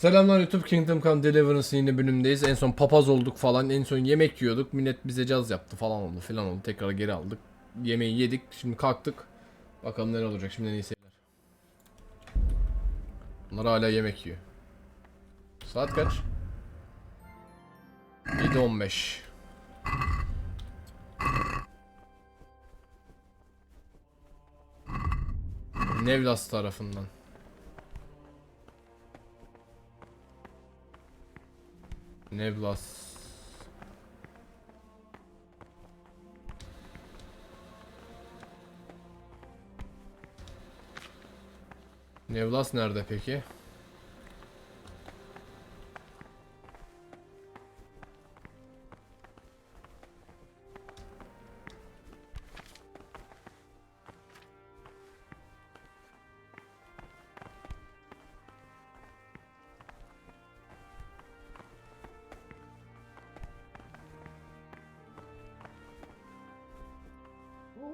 Selamlar YouTube, Kingdom Come Delivarence'ın yeni bölümündeyiz. En son papaz olduk falan. En son yemek yiyorduk. Millet bize caz yaptı falan oldu filan oldu. Tekrar geri aldık. Yemeği yedik. Şimdi kalktık. Bakalım neler olacak. Şimdi iyi seyirler. Bunlar hala yemek yiyor. Saat kaç? 7:15. Nevlas tarafından. Nevlas. Nevlas nerede peki?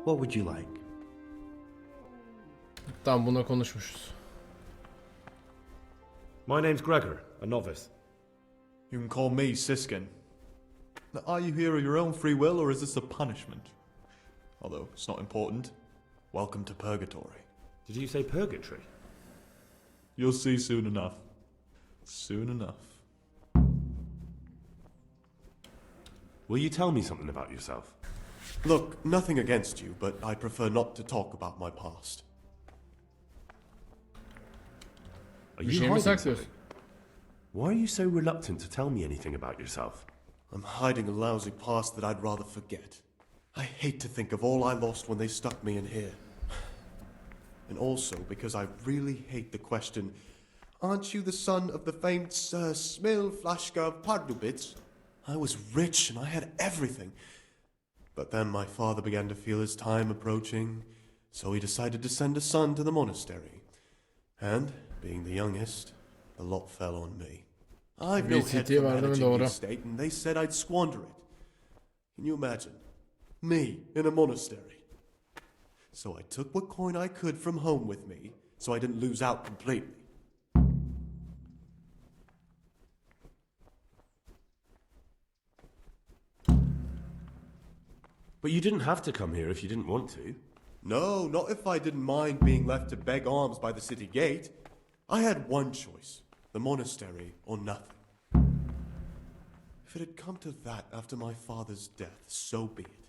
What would you like? Tamam, buna konuşmuşuz. My name's Gregor, a novice. You can call me Siskin. Now, are you here of your own free will, or is this a punishment? Although, it's not important. Welcome to Purgatory. Did you say purgatory? You'll see soon enough. Soon enough. Will you tell me something about yourself? Look, nothing against you, but I prefer not to talk about my past. Are Bir you şey mi hiding saklıyorsun? something? Why are you so reluctant to tell me anything about yourself? I'm hiding a lousy past that I'd rather forget. I hate to think of all I lost when they stuck me in here. And also because I really hate the question, aren't you the son of the famed Sir Smil Flashka of Pardubitz? I was rich and I had everything. But then my father began to feel his time approaching, so he decided to send a son to the monastery. And, being the youngest, the lot fell on me. I've no head for managing the estate, and they said I'd squander it. Can you imagine? Me in a monastery. So I took what coin I could from home with me, so I didn't lose out completely. But you didn't have to come here if you didn't want to. No, not if I didn't mind being left to beg alms by the city gate. I had one choice, the monastery or nothing. If it had come to that after my father's death, so be it.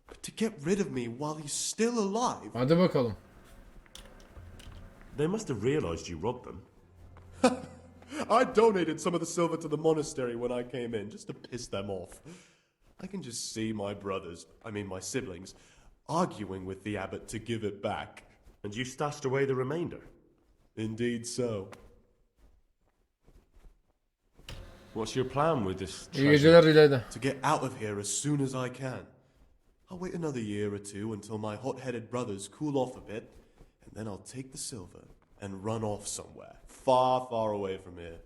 But to get rid of me while he's still alive... Hadi bakalım. They must have realized you robbed them. I donated some of the silver to the monastery when I came in, just to piss them off. I can just see my siblings, arguing with the abbot to give it back. And you stashed away the remainder. Indeed so. What's your plan with this İyi treasure? geceler İlayda. To get out of here as soon as I can. I'll wait another year or two until my hot-headed brothers cool off a bit, and then I'll take the silver and run off somewhere, far, far away from here.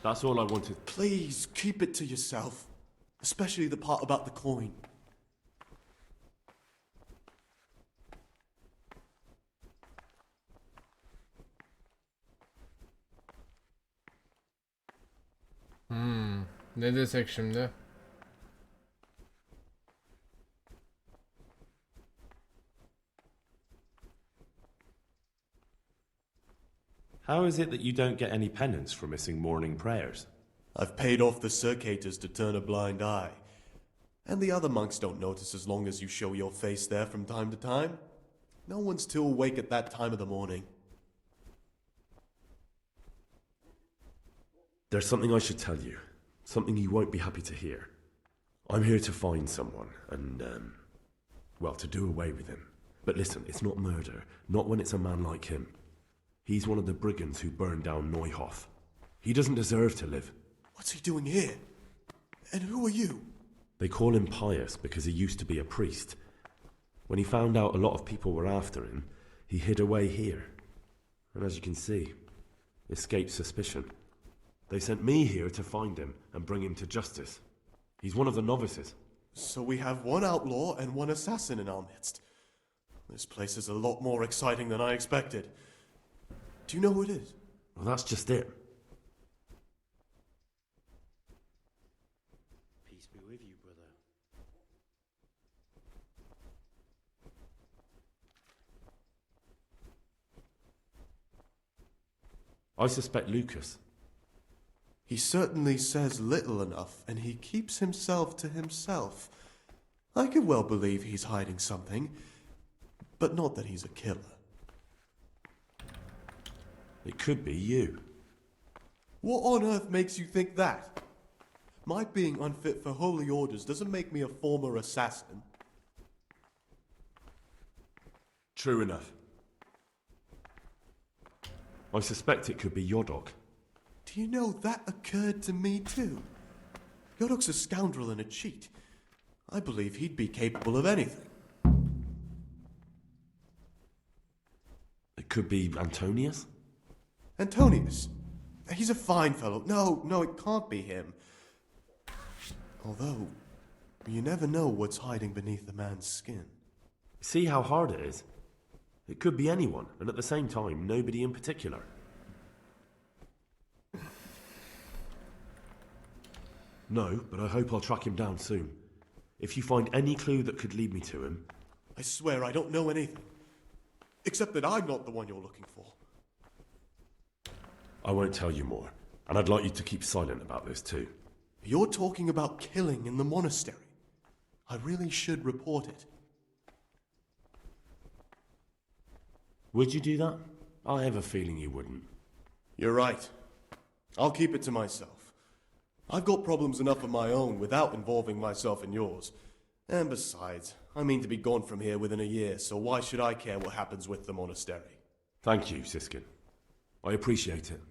That's all I wanted. Please, keep it to yourself. Especially the part about the coin. Ne desek şimdi? How is it that you don't get any penance for missing morning prayers? I've paid off the circators to turn a blind eye. And the other monks don't notice as long as you show your face there from time to time. No one's too awake at that time of the morning. There's something I should tell you. Something you won't be happy to hear. I'm here to find someone and, well, to do away with him. But listen, it's not murder. Not when it's a man like him. He's one of the brigands who burned down Neuhof. He doesn't deserve to live. What's he doing here? And who are you? They call him pious because he used to be a priest. When he found out a lot of people were after him, he hid away here. And as you can see, escaped suspicion. They sent me here to find him and bring him to justice. He's one of the novices. So we have one outlaw and one assassin in our midst. This place is a lot more exciting than I expected. Do you know who it is? Well, that's just it. Peace be with you, brother. I suspect Lucas. He certainly says little enough, and he keeps himself to himself. I could well believe he's hiding something, but not that he's a killer. It could be you. What on earth makes you think that? My being unfit for holy orders doesn't make me a former assassin. True enough. I suspect it could be Yodok. Do you know that occurred to me too? Yodok's a scoundrel and a cheat. I believe he'd be capable of anything. It could be Antonius? Antonius. He's a fine fellow. No, it can't be him. Although, you never know what's hiding beneath a man's skin. See how hard it is? It could be anyone, and at the same time, nobody in particular. No, but I hope I'll track him down soon. If you find any clue that could lead me to him... I swear I don't know anything. Except that I'm not the one you're looking for. I won't tell you more, and I'd like you to keep silent about this too. You're talking about killing in the monastery. I really should report it. Would you do that? I have a feeling you wouldn't. You're right. I'll keep it to myself. I've got problems enough of my own without involving myself in yours. And besides, I mean to be gone from here within a year, so why should I care what happens with the monastery? Thank you, Siskin. I appreciate it.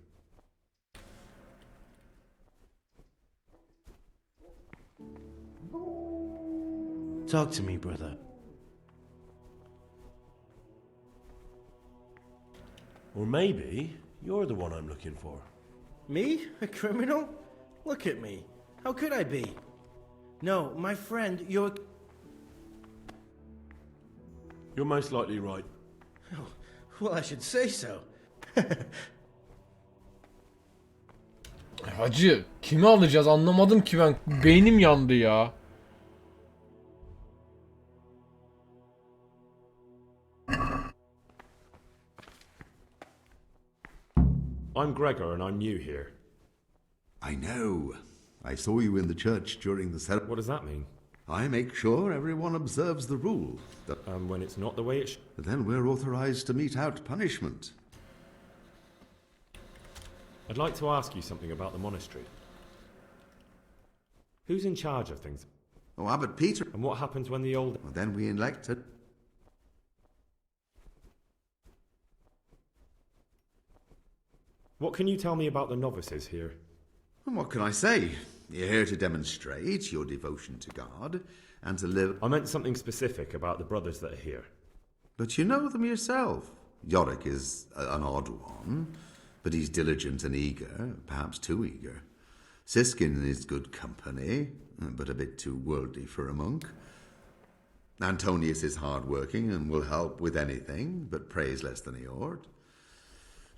Talk to me, brother. Or maybe you're the one I'm looking for. Me? A criminal? Look at me. How could I be? No, my friend, you're... You're most likely right. Oh, well, I should say so. Hacı kimi alacağız anlamadım ki ben. Beynim yandı ya. I'm Gregor and I'm new here. I know. I saw you in the church during the ceremony. What does that mean? I make sure everyone observes the rule. When it's not the way it Then we're authorized to mete out punishment. I'd like to ask you something about the monastery. Who's in charge of things? Oh, Abbot Peter. And what happens when the old... Well, then we elected. What can you tell me about the novices here? And what can I say? You're here to demonstrate your devotion to God and to live... I meant something specific about the brothers that are here. But you know them yourself. Yorick is an odd one, but he's diligent and eager, perhaps too eager. Siskin is good company, but a bit too worldly for a monk. Antonius is hard-working and will help with anything, but prays less than he ought.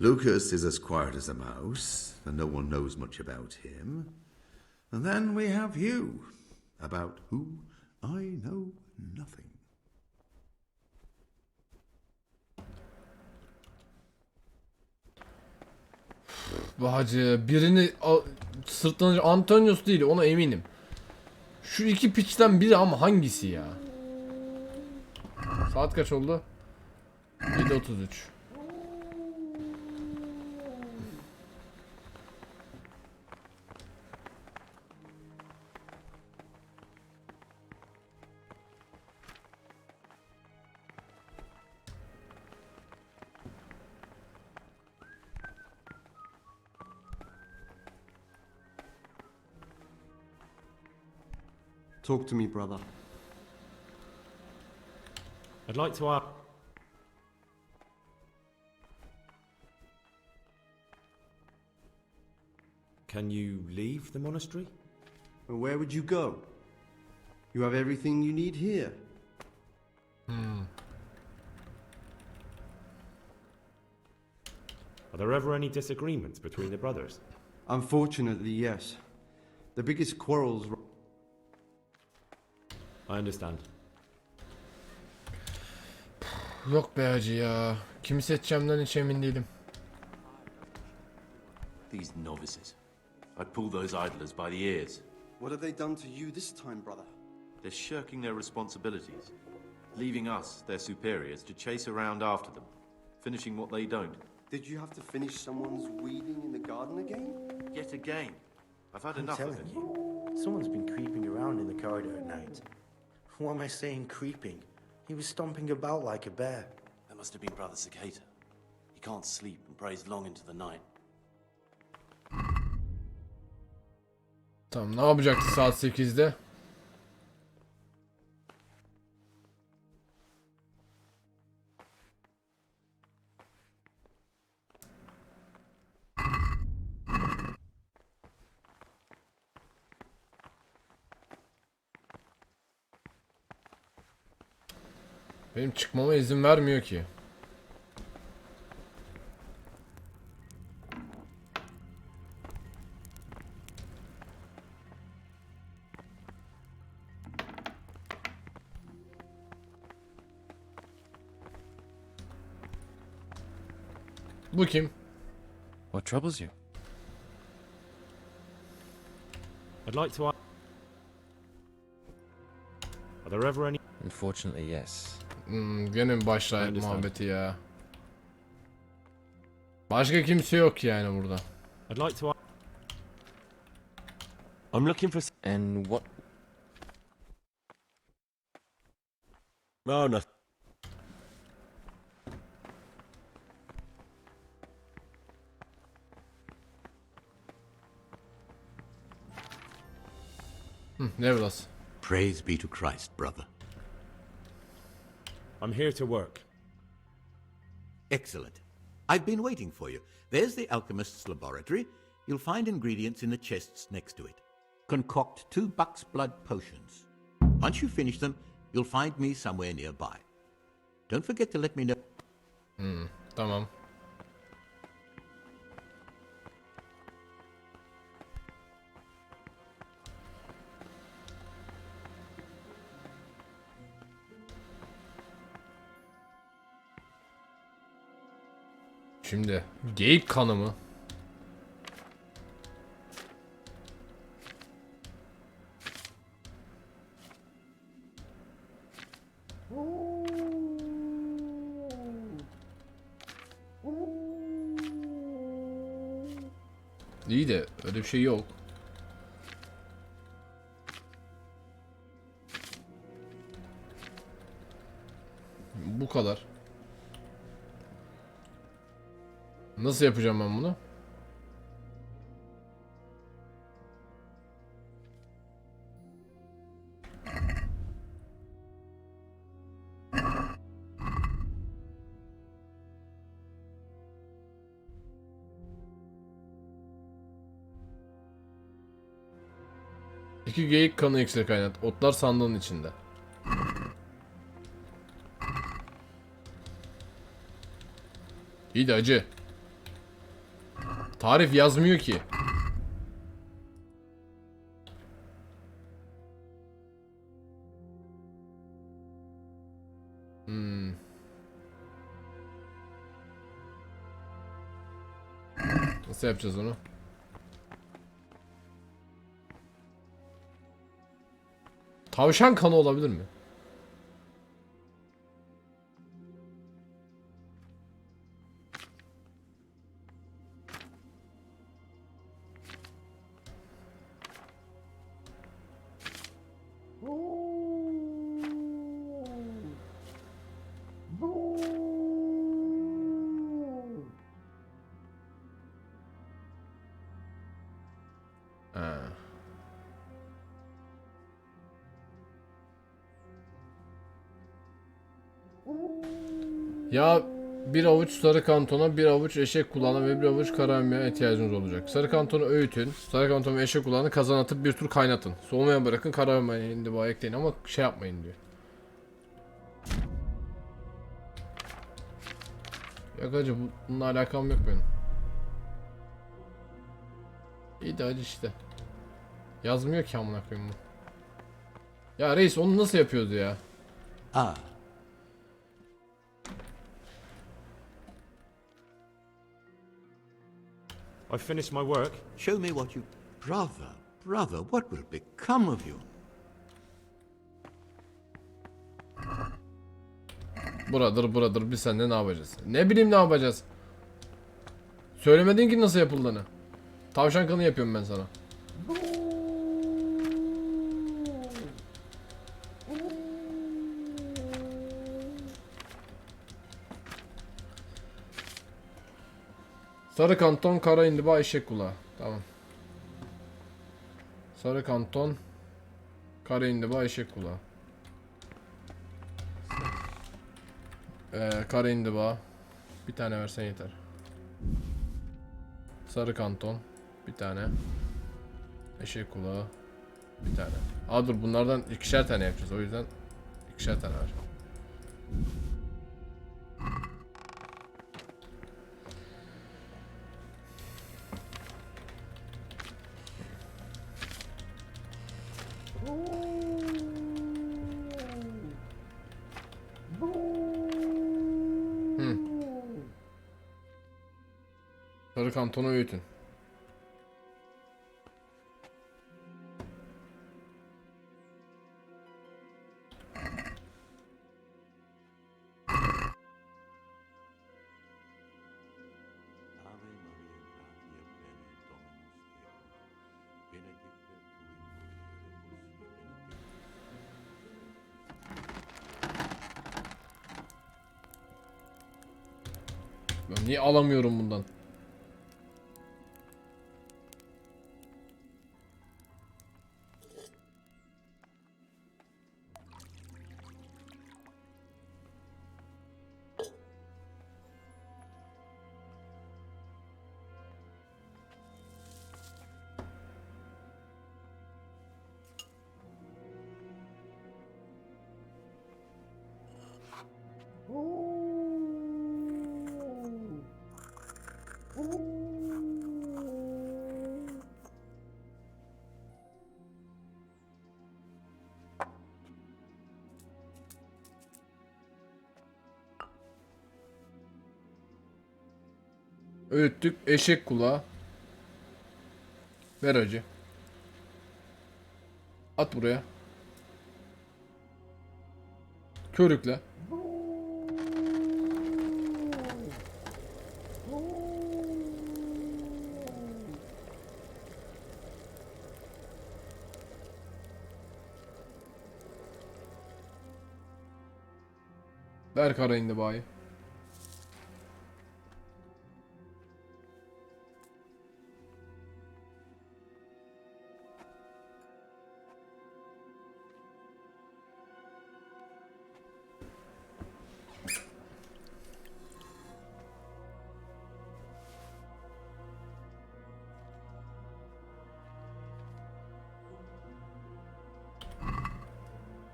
Lucas is as quiet as a mouse, and no one knows much about him. And then we have you, about who I know nothing. Hacı birini sırtlanacak. Antonius değil, ona eminim. Şu iki piçten biri ama hangisi ya? Saat kaç oldu? 7:33. Talk to me, brother. I'd like to ask... Can you leave the monastery? And where would you go? You have everything you need here. Are there ever any disagreements between the brothers? Unfortunately, yes. The biggest quarrels... I understand. Yok be hacı ya. Kimi seçeceğimden hiç emin değilim. These novices. I'd pull those idlers by the ears. What have they done to you this time, brother? They're shirking their responsibilities, leaving us, their superiors, to chase around after them, finishing what they don't. Did you have to finish someone's weeding in the garden again? Yet again. I've had I'm enough of telling it. you, someone's been creeping around in the corridor at night. Why am I saying creeping? He was stomping about like a bear. That must have been Brother Cicada. He can't sleep and prays long into the night. Tamam, ne yapacaktı saat 8'de? Benim çıkmama izin vermiyor ki. Bu kim? What troubles you? I'd like to... Are there ever any... Unfortunately, yes. Gene mi başlayıp Understand. muhabbeti ya? Başka kimse yok yani burada. I'd like to... I'm looking for... And what? Oh, no. Ne biraz? Praise be to Christ, brother. I'm here to work. Excellent. I've been waiting for you. There's the alchemist's laboratory. You'll find ingredients in the chests next to it. Concoct 2 buck's blood potions. Once you finish them, you'll find me somewhere nearby. Don't forget to let me know. Tamam. Şimdi geyik kanı mı? İyi de öyle bir şey yok. Bu kadar. Nasıl yapacağım ben bunu? İki geyik kanı iksiri kaynat. Otlar sandığın içinde. İyi de acı. Tarif yazmıyor ki. Nasıl yapacağız onu? Tavşan kanı olabilir mi? Ha. Ya bir avuç sarı kantona, bir avuç eşek kulağına ve bir avuç karamaya ihtiyacınız olacak. Sarı kantonu öğütün. Sarı kantonu ve eşek kulağını kazan atıp bir tur kaynatın. Soğumaya bırakın, karamaya indiba ekleyin ama şey yapmayın diyor. Yok hacı bununla alakam yok benim. İyi de hadi işte. Yazmıyor ki amına koyayım bu. Ya reis onu nasıl yapıyordu ya? Ah, I've finished my work. show me what you... Brother, brother, what will become of you? Buradır biz seninle ne yapacağız? Ne bileyim ne yapacağız? Söylemedin ki nasıl yapıldığını. Tavşan kanı yapıyorum ben sana. Sarı kanton, kara indiba, eşek kulağı. Tamam. Sarı kanton, kara indiba, eşek kulağı. Kara indiba. Bir tane versen yeter. Sarı kanton. Bir tane. Eşek kulağı. Bir tane. Aa dur bunlardan ikişer tane yapacağız. O yüzden ikişer tane ver. Sarı kantonu öğütün. Ben niye alamıyorum bundan? Öğüttük. Eşek kulağı. Ver acı. At buraya. Körükle. Ver kara indibayı.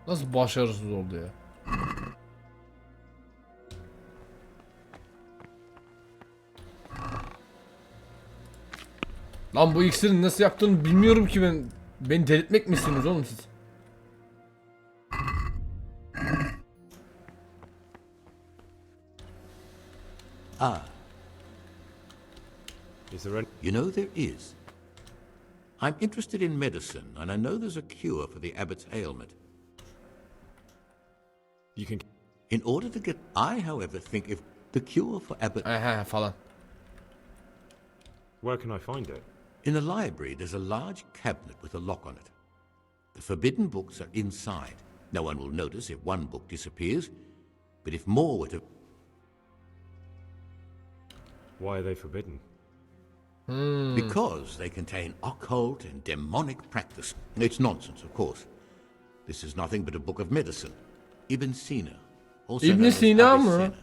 Nasıl başarısız oldu ya? Lan bu iksirin nasıl yaptığını bilmiyorum ki ben. Beni delirtmek mi istiyorsunuz oğlum siz? Ah, Is there any... you know there is. I'm interested in medicine, and I know there's a cure for the abbot's ailment. You can... In order to get... I, however, think if the cure for abbot... Falan. Where can I find it? In the library, there's a large cabinet with a lock on it. The forbidden books are inside. No one will notice if one book disappears, but if more were to... Why are they forbidden? Because they contain occult and demonic practice. It's nonsense, of course. This is nothing but a book of medicine. Ibn Sina, also Ibn known as Sina Avicenna, mı?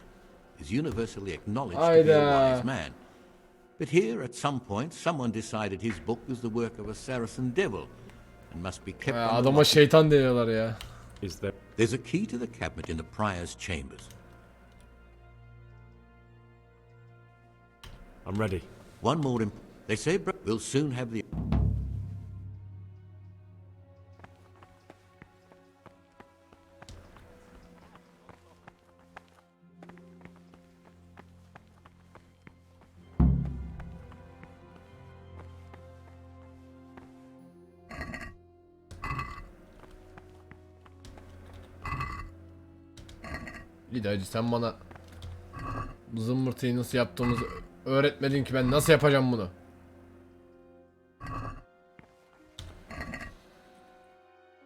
is universally acknowledged to be a Hayda. wise man. But here, at some point, someone decided his book was the work of a Saracen devil and must be kept on the Adama lock. şeytan diyorlar ya. Is there... There's a key to the cabinet in the prior's chambers. I'm ready. One more They say we'll soon have the... Bir de hacı sen bana zımbırtıyı nasıl yaptığımızı öğretmedin ki ben nasıl yapacağım bunu?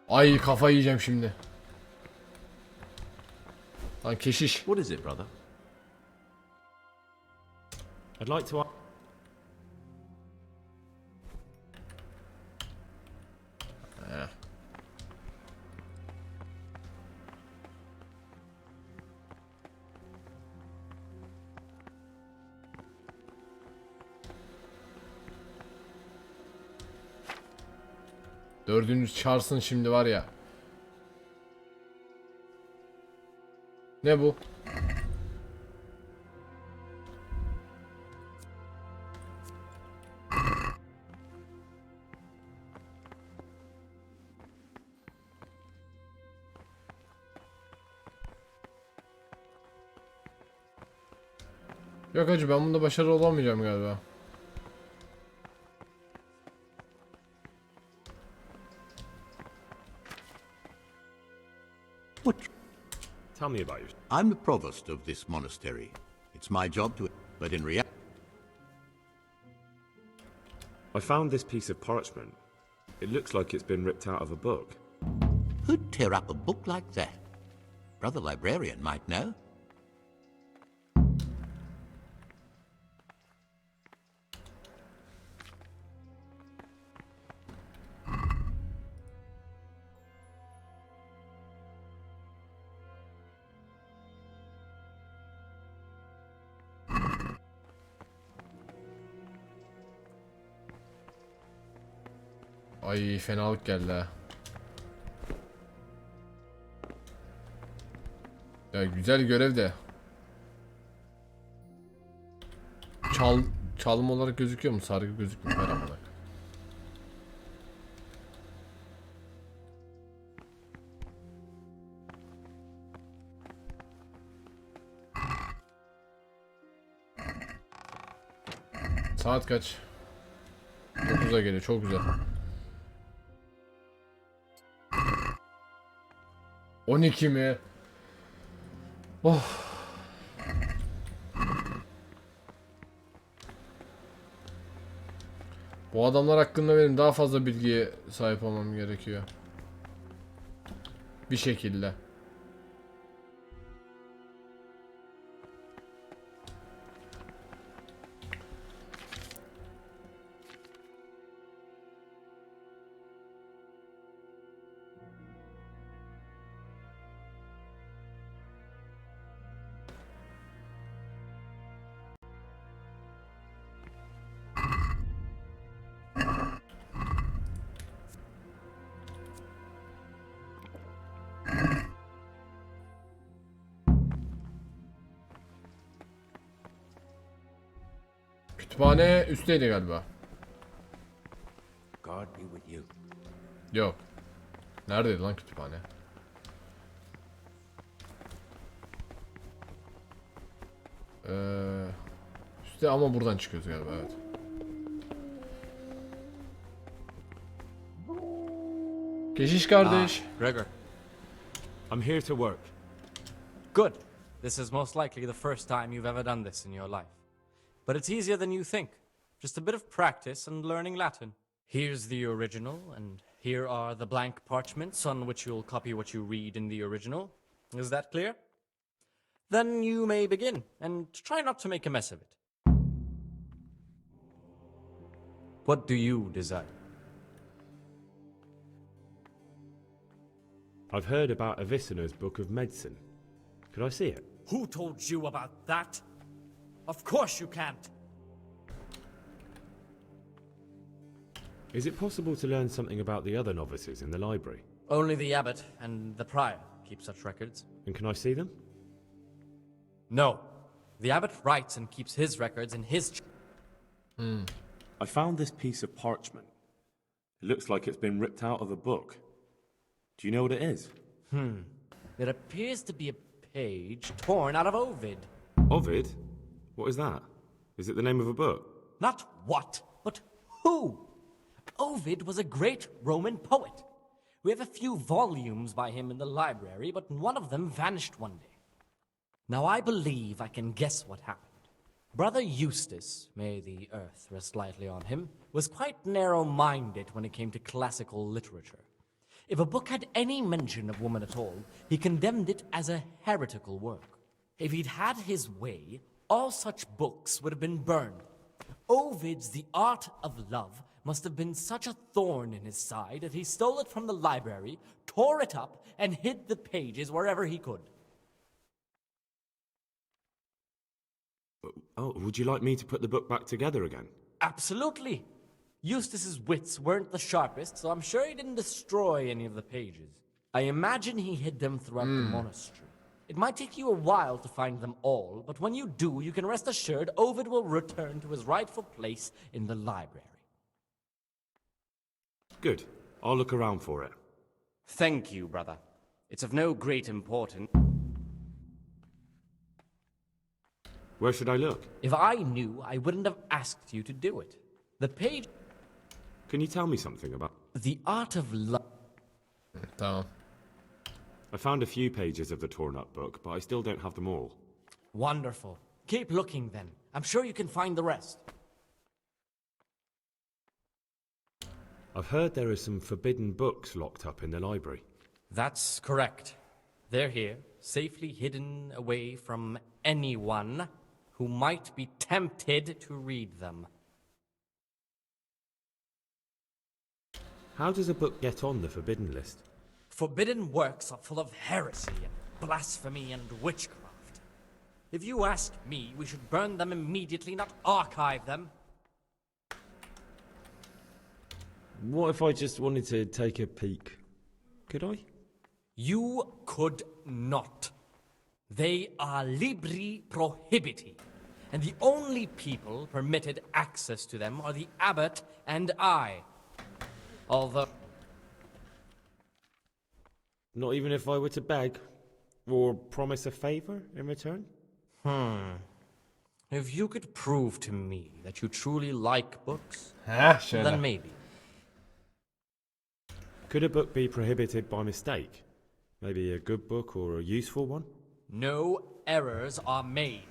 Ay kafa yiyeceğim şimdi. Lan keşiş. What is it, brother? I'd like to. Dördünüz çarsın şimdi var ya. Ne bu? Yok hacı ben bunda başarılı olamayacağım galiba. Tell me about you. I'm the provost of this monastery. It's my job to... But in reality... I found this piece of parchment. It looks like it's been ripped out of a book. Who'd tear up a book like that? Brother librarian might know. Ay fenalık geldi ha. Ya güzel görev de. Çalım olarak gözüküyor mu? Sargı gözükmüyor. Ver amına. Saat kaç? 9'a geliyor. Çok güzel. 12 mi? Oh. Bu adamlar hakkında benim daha fazla bilgiye sahip olmam gerekiyor. Bir şekilde. Kütüphane üstteydi galiba. God be with you. Yok. Neredeydi lan kütüphane? Üstte ama buradan çıkıyoruz galiba, evet. Keşiş kardeş. Gregor. I'm here to work. Good. This is most likely the first time you've ever done this in your life. But it's easier than you think. Just a bit of practice and learning Latin. Here's the original, and here are the blank parchments on which you'll copy what you read in the original. Is that clear? Then you may begin, and try not to make a mess of it. What do you desire? I've heard about Avicenna's Book of Medicine. Could I see it? Who told you about that? Of course you can't. Is it possible to learn something about the other novices in the library? Only the abbot and the prior keep such records. And can I see them? No. The abbot writes and keeps his records in his... I found this piece of parchment. It looks like it's been ripped out of a book. Do you know what it is? It appears to be a page torn out of Ovid. Ovid? What is that? Is it the name of a book? Not what, but who. Ovid was a great Roman poet. We have a few volumes by him in the library, but one of them vanished one day. Now I believe I can guess what happened. Brother Eustace, may the earth rest lightly on him, was quite narrow-minded when it came to classical literature. If a book had any mention of woman at all, he condemned it as a heretical work. If he'd had his way, all such books would have been burned. Ovid's The Art of Love must have been such a thorn in his side that he stole it from the library, tore it up, and hid the pages wherever he could. Oh, would you like me to put the book back together again? Absolutely. Eustace's wits weren't the sharpest, so I'm sure he didn't destroy any of the pages. I imagine he hid them throughout the monastery. It might take you a while to find them all, but when you do, you can rest assured Ovid will return to his rightful place in the library. Good. I'll look around for it. Thank you, brother. It's of no great importance. Where should I look? If I knew, I wouldn't have asked you to do it. The page... Can you tell me something about... The Art of Love... Tamam. I found a few pages of the torn-up book, but I still don't have them all. Wonderful. Keep looking, then. I'm sure you can find the rest. I've heard there are some forbidden books locked up in the library. That's correct. They're here, safely hidden away from anyone who might be tempted to read them. How does a book get on the forbidden list? Forbidden works are full of heresy and blasphemy and witchcraft. If you ask me, we should burn them immediately, not archive them. What if I just wanted to take a peek? Could I? You could not. They are libri prohibiti, and the only people permitted access to them are the abbot and I. Although... Not even if I were to beg? Or promise a favor in return? If you could prove to me that you truly like books, Şöyle. then maybe. Could a book be prohibited by mistake? Maybe a good book or a useful one? No errors are made.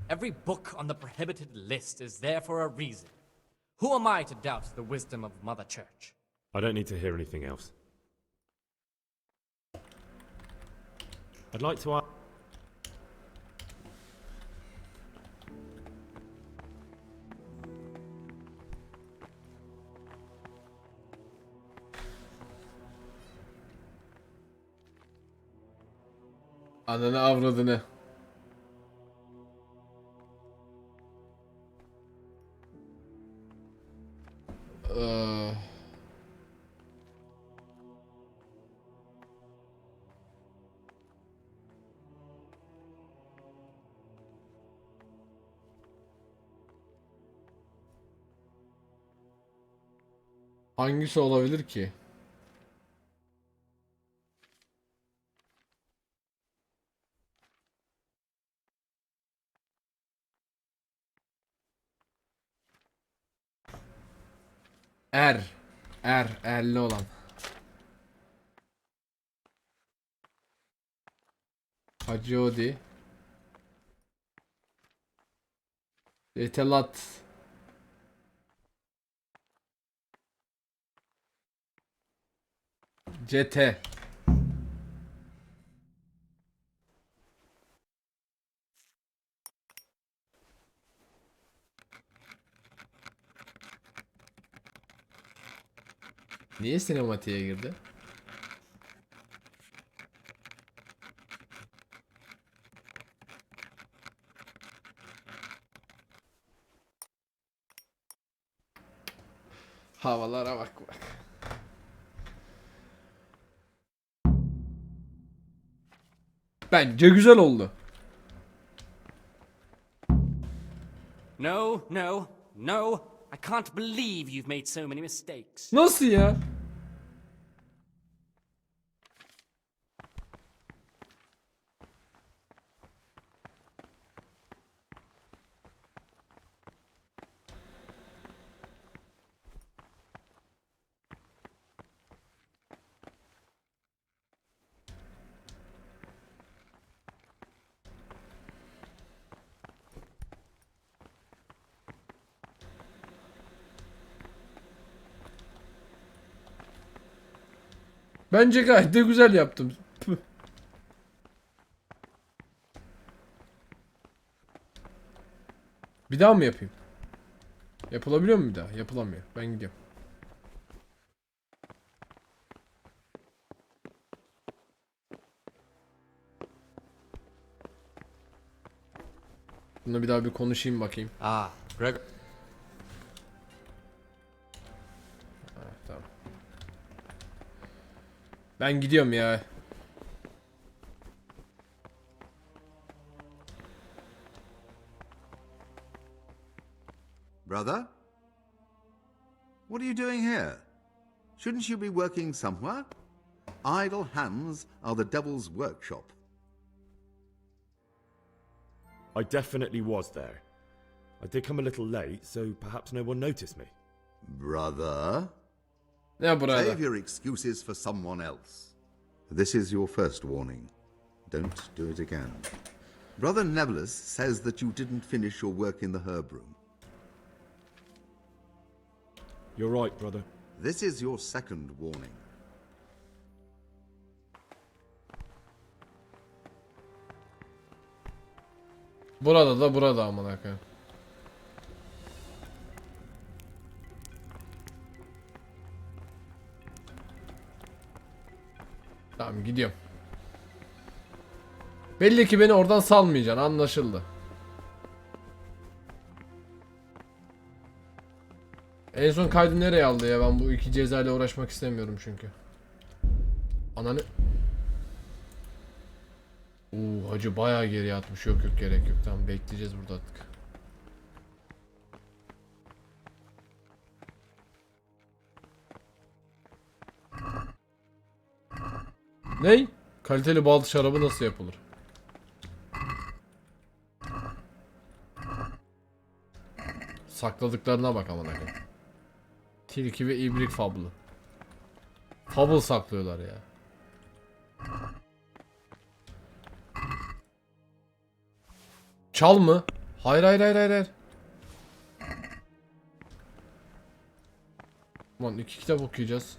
Every book on the prohibited list is there for a reason. Who am I to doubt the wisdom of Mother Church? I don't need to hear anything else. I'd like to ask... Ananı avradını. Hangisi olabilir ki? Erli olan. Hacı Odi. Etelat. CT. Niye sinematiğe girdi? Havalara bak bak. Bence güzel oldu. No, no, no, I can't believe you've made so many mistakes. Nasıl ya? Bence gayet de güzel yaptım. Püh. Bir daha mı yapayım? Yapılabiliyor mu bir daha? Yapılamıyor. Ben gidiyorum. Bununla bir daha bir konuşayım bakayım. Ah, Gregor. Tamam. Ben gidiyorum ya. Brother? What are you doing here? Shouldn't you be working somewhere? Idle hands are the devil's workshop. I definitely was there. I did come a little late, so perhaps no one noticed me. Brother? Ne burada? Save your excuses for someone else. This is your first warning. Don't do it again. Brother Nevelus says that you didn't finish your work in the herb room. You're right, brother. This is your second warning. Burada da burada amına koyayım. Tamam gidiyorum. Belli ki beni oradan salmayacaksın, anlaşıldı. En son kaydı nereye aldı ya? Ben bu iki cezayla uğraşmak istemiyorum çünkü. Ananı... Hacı bayağı geriye atmış. Yok gerek yok. Tamam bekleyeceğiz burada artık. Ney? Kaliteli bal şarabı nasıl yapılır? Sakladıklarına bak amına koyayım. Tilki ve ibrik fablı. Fable saklıyorlar ya. Çal mı? Hayır hayır hayır hayır. Aman 2 kitap okuyacağız.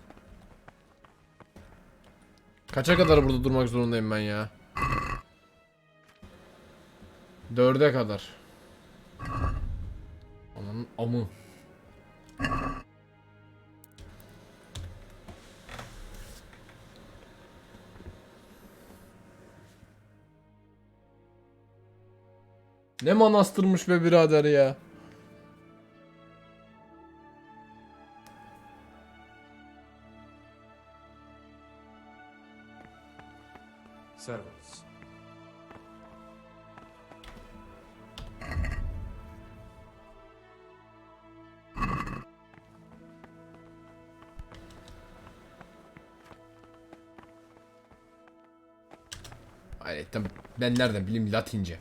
Kaça kadar burada durmak zorundayım ben ya? 4'e kadar. Ananın amı. Ne manastırmış be birader ya. Servants. Hayretten ben nereden bileyim Latince.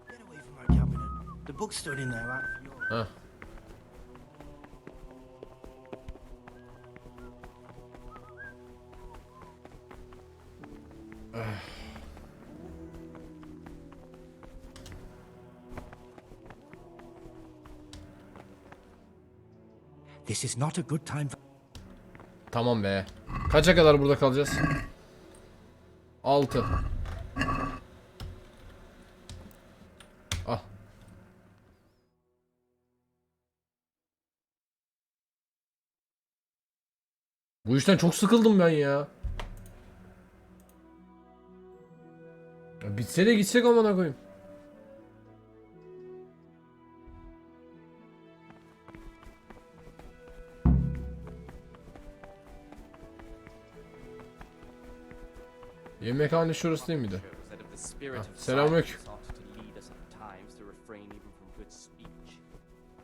Get away from our cabinet. The book stood in there out of yours. Heh. This is not a good time for... Tamam be. Kaça kadar burada kalacağız? 6. Ah. Bu işten çok sıkıldım ben ya. Ya bitse de gitsek amına koyayım. Yemekhane şurası değil miydi? Selamünaleyküm.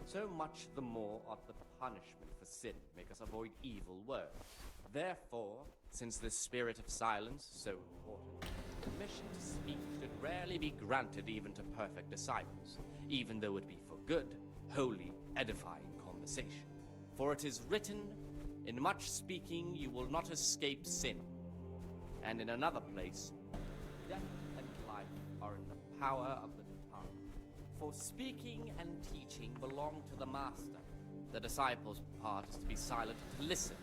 So much the more ought the punishment for sin make us avoid evil words. Therefore, since the spirit of silence is so important, permission to speak should rarely be granted even to perfect disciples, even though it be for good, holy, edifying conversation. For it is written, in much speaking you will not escape sin. And in another place, death and life are in the power of the tongue. For speaking and teaching belong to the master. The disciple's part is to be silent, to listen.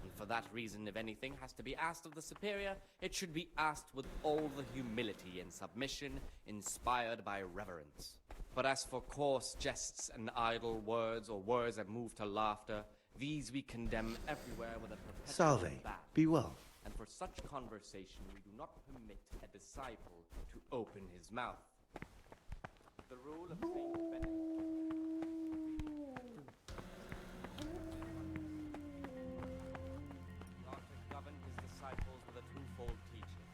And for that reason, if anything has to be asked of the superior, it should be asked with all the humility and submission inspired by reverence. But as for coarse jests and idle words, or words that move to laughter, these we condemn everywhere with a perpetual Salve, ban. be well. And for such conversation we do not permit a disciple to open his mouth. The rule of Saint Benedict. Not to govern his disciples with a twofold teaching.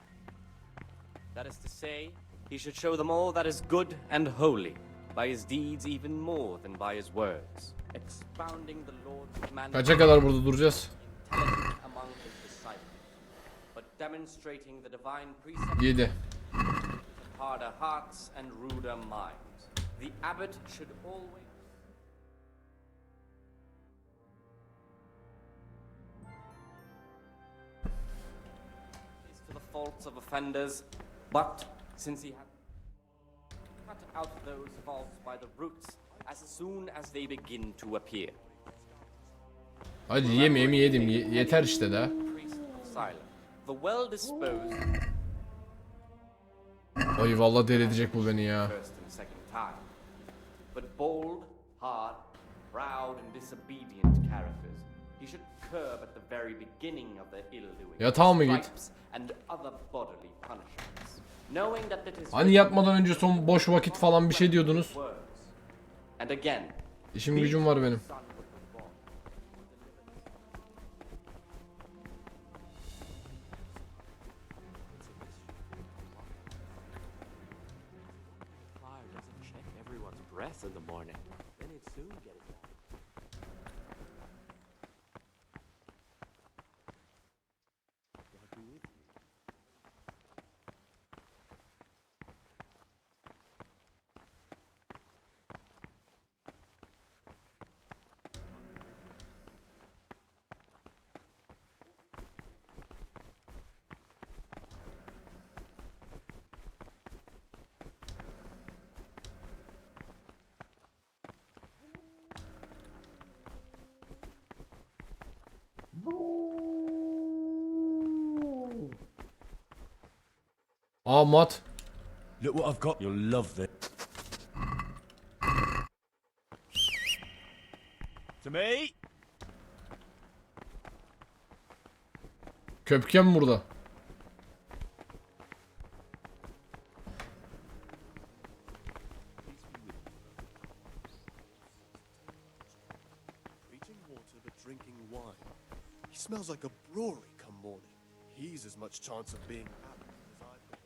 That is to say, he should show them all that is good and holy, by his deeds even more than by his words, expounding the Lord's commandments. Kaça kadar burada duracağız? Among his disciples, but demonstrating the divine precepts 7. harder hearts and ruder minds. The abbot should always to the faults of offenders, but since he had cut out those faults by the roots as soon as they begin to appear. Hadi yemeğimi yedim. Yeter işte de. The well disposed. Ay vallahi deli edecek bu beni ya. But bold, hard, proud and disobedient characters he should curb at the very beginning of their ill-doing. Yatağa mı git? And other bodily punishments. Knowing that it is Hani yatmadan önce son boş vakit falan bir şey diyordunuz. And again, İşim gücüm var benim. Breath in the morning. Then he'd soon get it back. God be with you. Aa mat. Look what I've got. You'll love this. To me. Köpken burada. Preaching water but drinking wine. He smells like a brewery come morning. He's as much chance of being abbot as I've got of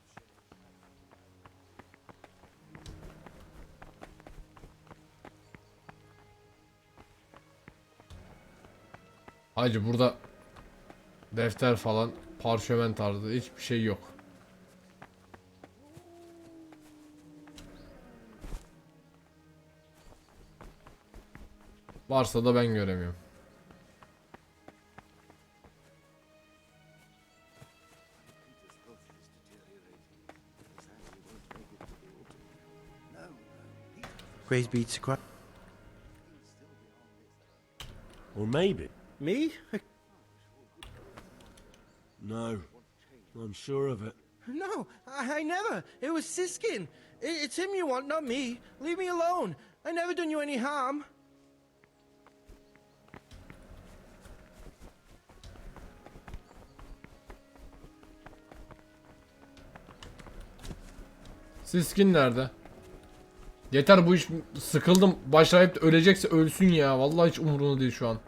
Hacı burada defter falan, parşömen tarzı hiçbir şey yok. Varsa da ben göremiyorum. Praise be to Christ. Or maybe. Me? No. I'm sure of it. No, I never. It was Siskin. It's him you want, not me. Leave me alone. I never done you any harm. Siskin nerede? Yeter bu iş, sıkıldım. Başlayıp da ölecekse ölsün ya. Vallahi hiç umurumda değil şu an.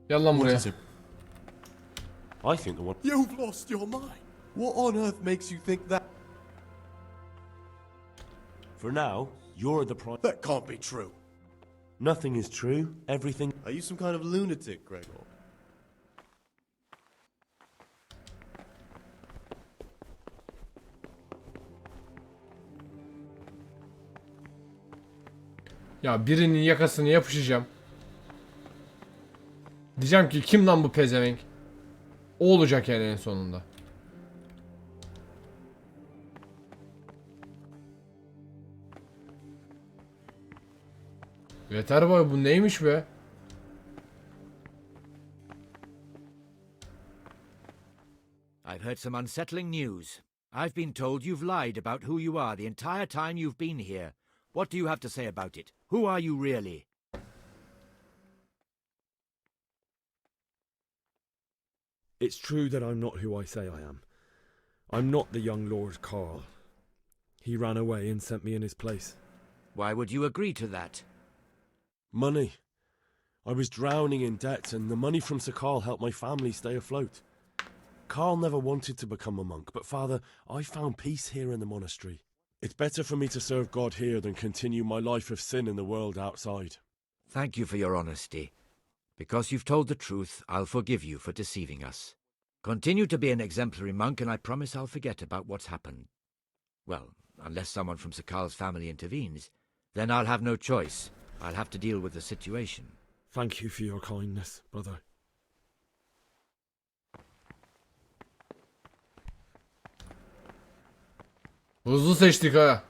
Gel lan What buraya. is it? I think the one. You've lost your mind. What on earth makes you think that? For now, you're the prime. That can't be true. Nothing is true. Everything. Are you some kind of lunatic, Gregor? Ya birinin yakasını yapışacağım. Diyeceğim ki kim lan bu pezevenk? O olacak yani en sonunda. Yeter boy, bu neymiş be? I've heard some unsettling news. I've been told you've lied about who you are the entire time you've been here. What do you have to say about it? Who are you really? It's true that I'm not who I say I am. I'm not the young Lord Carl. He ran away and sent me in his place. Why would you agree to that? Money. I was drowning in debt, and the money from Sir Carl helped my family stay afloat. Carl never wanted to become a monk, but Father, I found peace here in the monastery. It's better for me to serve God here than continue my life of sin in the world outside. Thank you for your honesty. Because you've told the truth, I'll forgive you for deceiving us. Continue to be an exemplary monk, and I promise I'll forget about what's happened. Well, unless someone from Sir Carl's family intervenes, then I'll have no choice. I'll have to deal with the situation. Thank you for your kindness, brother. Hızlı seçtik ha.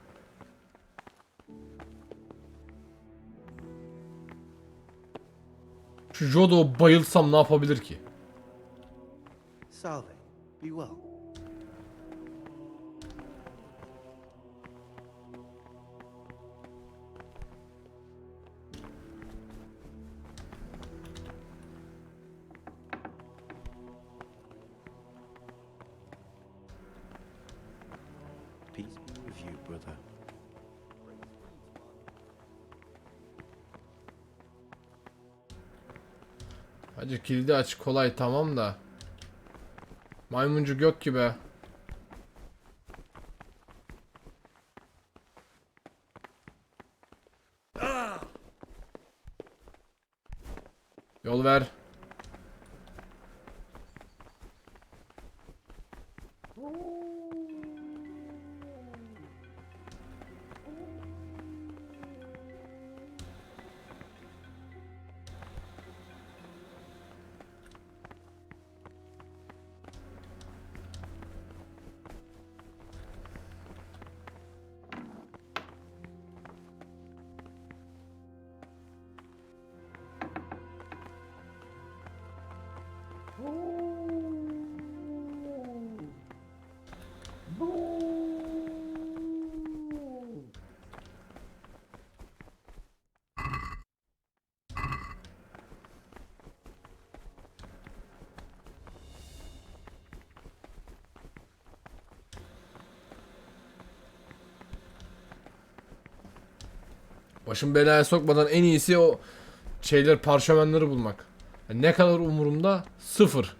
Şu Jodo'ya bayılsam ne yapabilir ki? Salve. Be well. Peace be with you, brother. Hacı kilidi aç, kolay tamam da. Maymuncuk yok ki be. Yol ver. Başım belaya sokmadan en iyisi o şeyler, parşömenleri bulmak. Yani ne kadar umurumda? Sıfır.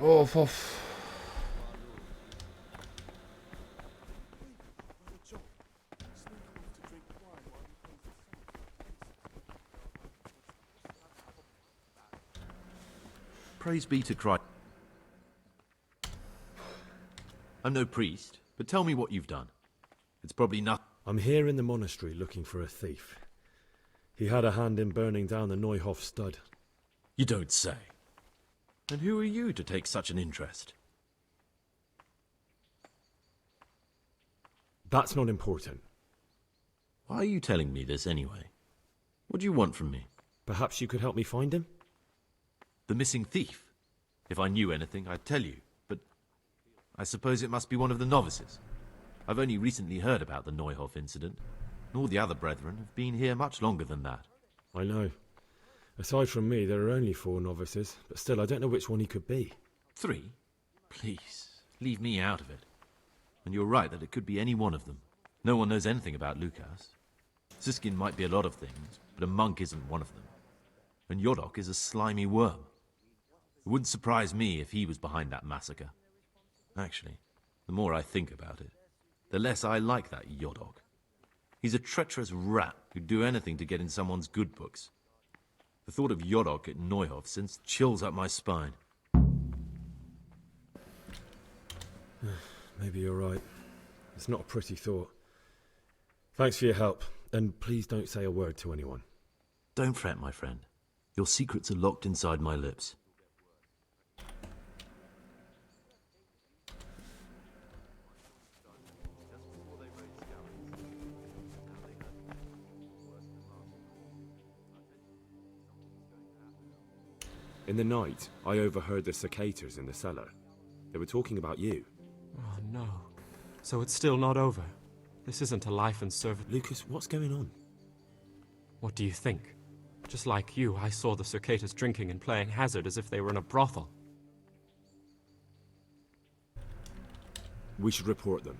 Of of. Praise be to Christ. I'm no priest, but tell me what you've done. It's probably not. I'm here in the monastery looking for a thief. He had a hand in burning down the Neuhof stud. You don't say. And who are you to take such an interest? That's not important. Why are you telling me this anyway? What do you want from me? Perhaps you could help me find him? The missing thief? If I knew anything, I'd tell you, but I suppose it must be one of the novices. I've only recently heard about the Neuhof incident, and all the other brethren have been here much longer than that. I know. Aside from me, there are only 4 novices, but still, I don't know which one he could be. 3? Please, leave me out of it. And you're right that it could be any one of them. No one knows anything about Lukas. Siskin might be a lot of things, but a monk isn't one of them. And Yodok is a slimy worm. It wouldn't surprise me if he was behind that massacre. Actually, the more I think about it, the less I like that Yodok. He's a treacherous rat who'd do anything to get in someone's good books. The thought of Yodok at Neuhof sends chills up my spine. Maybe you're right. It's not a pretty thought. Thanks for your help, and please don't say a word to anyone. Don't fret, my friend. Your secrets are locked inside my lips. In the night, I overheard the cicadas in the cellar. They were talking about you. Oh, no. So it's still not over. This isn't a life and service. Lucas, what's going on? What do you think? Just like you, I saw the cicadas drinking and playing hazard as if they were in a brothel. We should report them.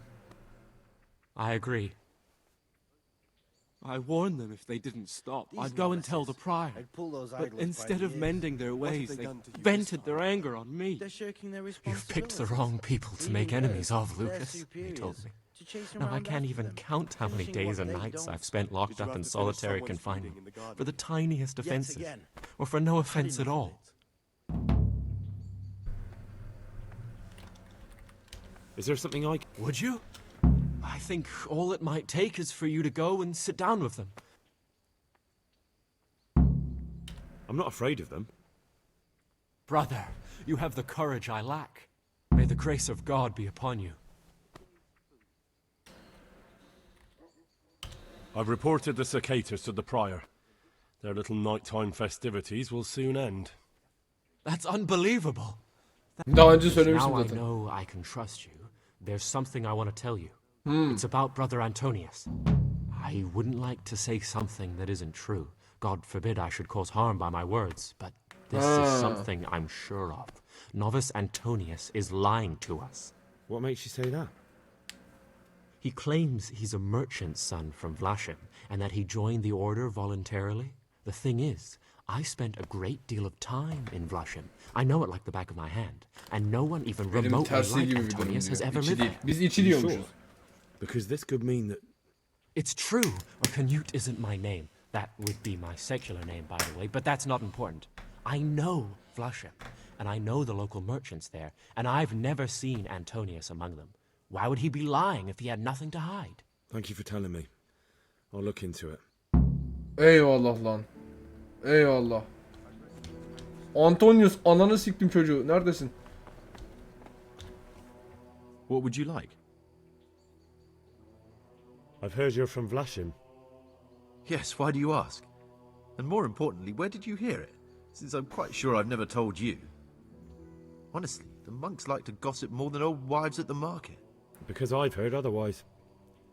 I agree. I warned them if they didn't stop. These I'd go and tell the novices, prior. I'd pull those But idlers by instead the of ears. mending their What have ways, they they done to you vented this their time? anger on me. They're shirking their You've responsibilities. picked the wrong people to make Leaving enemies us, of, their Lucas, he told superiors, me. to chase Now, I around can't after even them, count how many finishing days what and they nights don't. I've spent locked you up rather in finish solitary someone's confinement feeding in the garden? for the tiniest Yet offences, again. or for no Had offence at enough of all. it. Is there something I... Would you? I think all it might take is for you to go and sit down with them. I'm not afraid of them. Brother, you have the courage I lack. May the grace of God be upon you. I've reported the cicadas to the prior. Their little nighttime festivities will soon end. That's unbelievable. Daha önce söylemiştim Now I zaten. know I can trust you. There's something I want to tell you. Hmm. It's about Brother Antonius. I wouldn't like to say something that isn't true. God forbid I should cause harm by my words, but this is something I'm sure of. Novice Antonius is lying to us. What makes you say that? He claims he's a merchant's son from Vlashim, and that he joined the order voluntarily. The thing is, I spent a great deal of time in Vlashim. I know it like the back of my hand, and no one even Benim remotely tersi like gibi bir durum Antonius has diyor. ever İçi lived değil. there. Biz içi You sure? diyormuşuz. Because this could mean that... It's true. Canute isn't my name. That would be my secular name, by the way, but that's not important. I know Vlashim, and I know the local merchants there, and I've never seen Antonius among them. Why would he be lying if he had nothing to hide? Thank you for telling me. I'll look into it. Eyvallah lan. Eyvallah. Antonius, ananı siktim çocuğu. Neredesin? What would you like? I've heard you're from Vlashim. Yes, why do you ask? And more importantly, where did you hear it? Since I'm quite sure I've never told you. Honestly, the monks like to gossip more than old wives at the market. Because I've heard otherwise.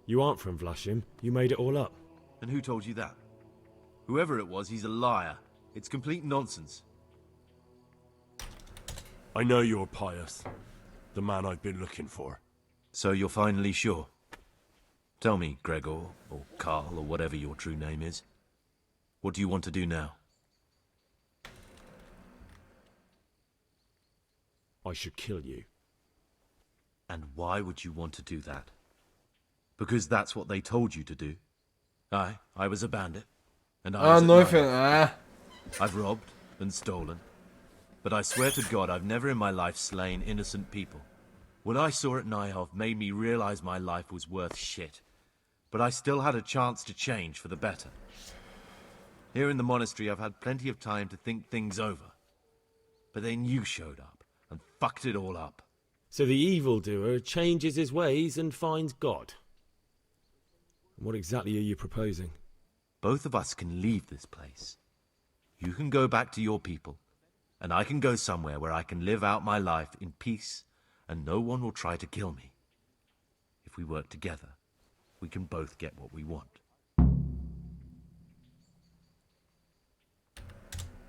You aren't from Vlashim. You made it all up. And who told you that? Whoever it was, he's a liar. It's complete nonsense. I know you're pious. The man I've been looking for. So you're finally sure? Tell me, Gregor, or Karl, or whatever your true name is. What do you want to do now? I should kill you. And why would you want to do that? Because that's what they told you to do. I was a bandit. And I was no at offense. night. I've robbed and stolen. But I swear to God, I've never in my life slain innocent people. What I saw at Nyhof made me realize my life was worth shit. But I still had a chance to change for the better. Here in the monastery, I've had plenty of time to think things over. But then you showed up and fucked it all up. So the evildoer changes his ways and finds God. What exactly are you proposing? Both of us can leave this place. You can go back to your people, and I can go somewhere where I can live out my life in peace and no one will try to kill me. If we work together, we can both get what we want.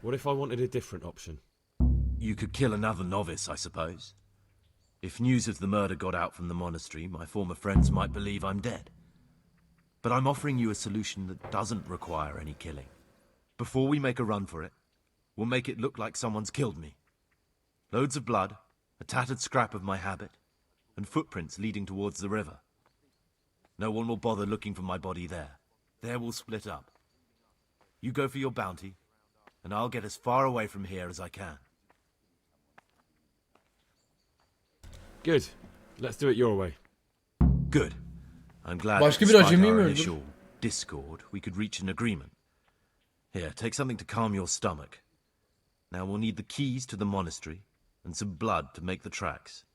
What if I wanted a different option? You could kill another novice, I suppose. If news of the murder got out from the monastery, my former friends might believe I'm dead. But I'm offering you a solution that doesn't require any killing. Before we make a run for it, we'll make it look like someone's killed me. Loads of blood, a tattered scrap of my habit, and footprints leading towards the river. No one will bother looking for my body there. There we'll split up. You go for your bounty, and I'll get as far away from here as I can. Good. Let's do it your way. Good. I'm glad Başka that bir despite acemi mi our öldür? initial discord, we could reach an agreement. Here, take something to calm your stomach. Now we'll need the keys to the monastery and some blood to make the tracks.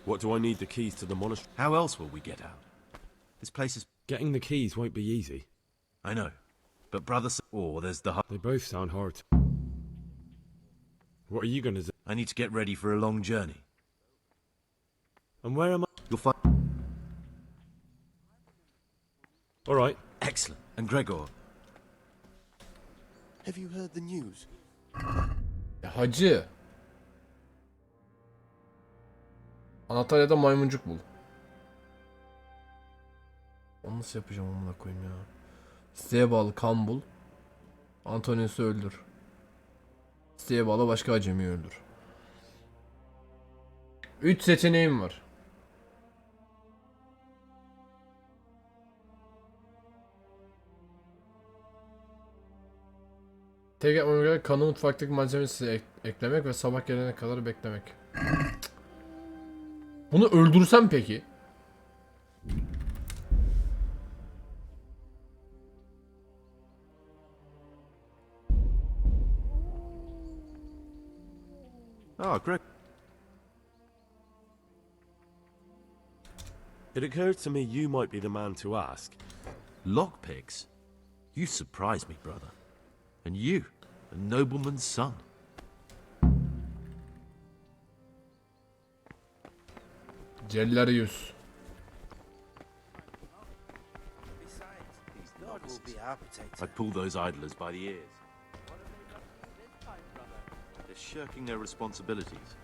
What do I need the keys to the monastery? How else will we get out? This place is... Getting the keys won't be easy. I know, but brother... Or there's the... They both sound hard. What are you gonna do? I need to get ready for a long journey. And where am I? You'll find... All right. Excellent. And Gregor? Have you heard the news? Hacı. Anahtar ya da maymuncuk bul. Onu nasıl yapacağım amına koyayım ya. İsteğe bağlı kan bul. Antonius'u öldür. İsteğe bağlı başka acemiyi öldür. 3 seçeneğim var. Tek yapmam gereken kanı mutfaktaki malzemesi eklemek ve sabah gelene kadar beklemek. Bunu öldürsem peki? Ah, Greg. It occurred to me you might be the man to ask. Lockpicks? You surprise me, brother. And you, a nobleman's son. Cellarius. I'd pull those idlers by the ears. They're shirking their responsibilities,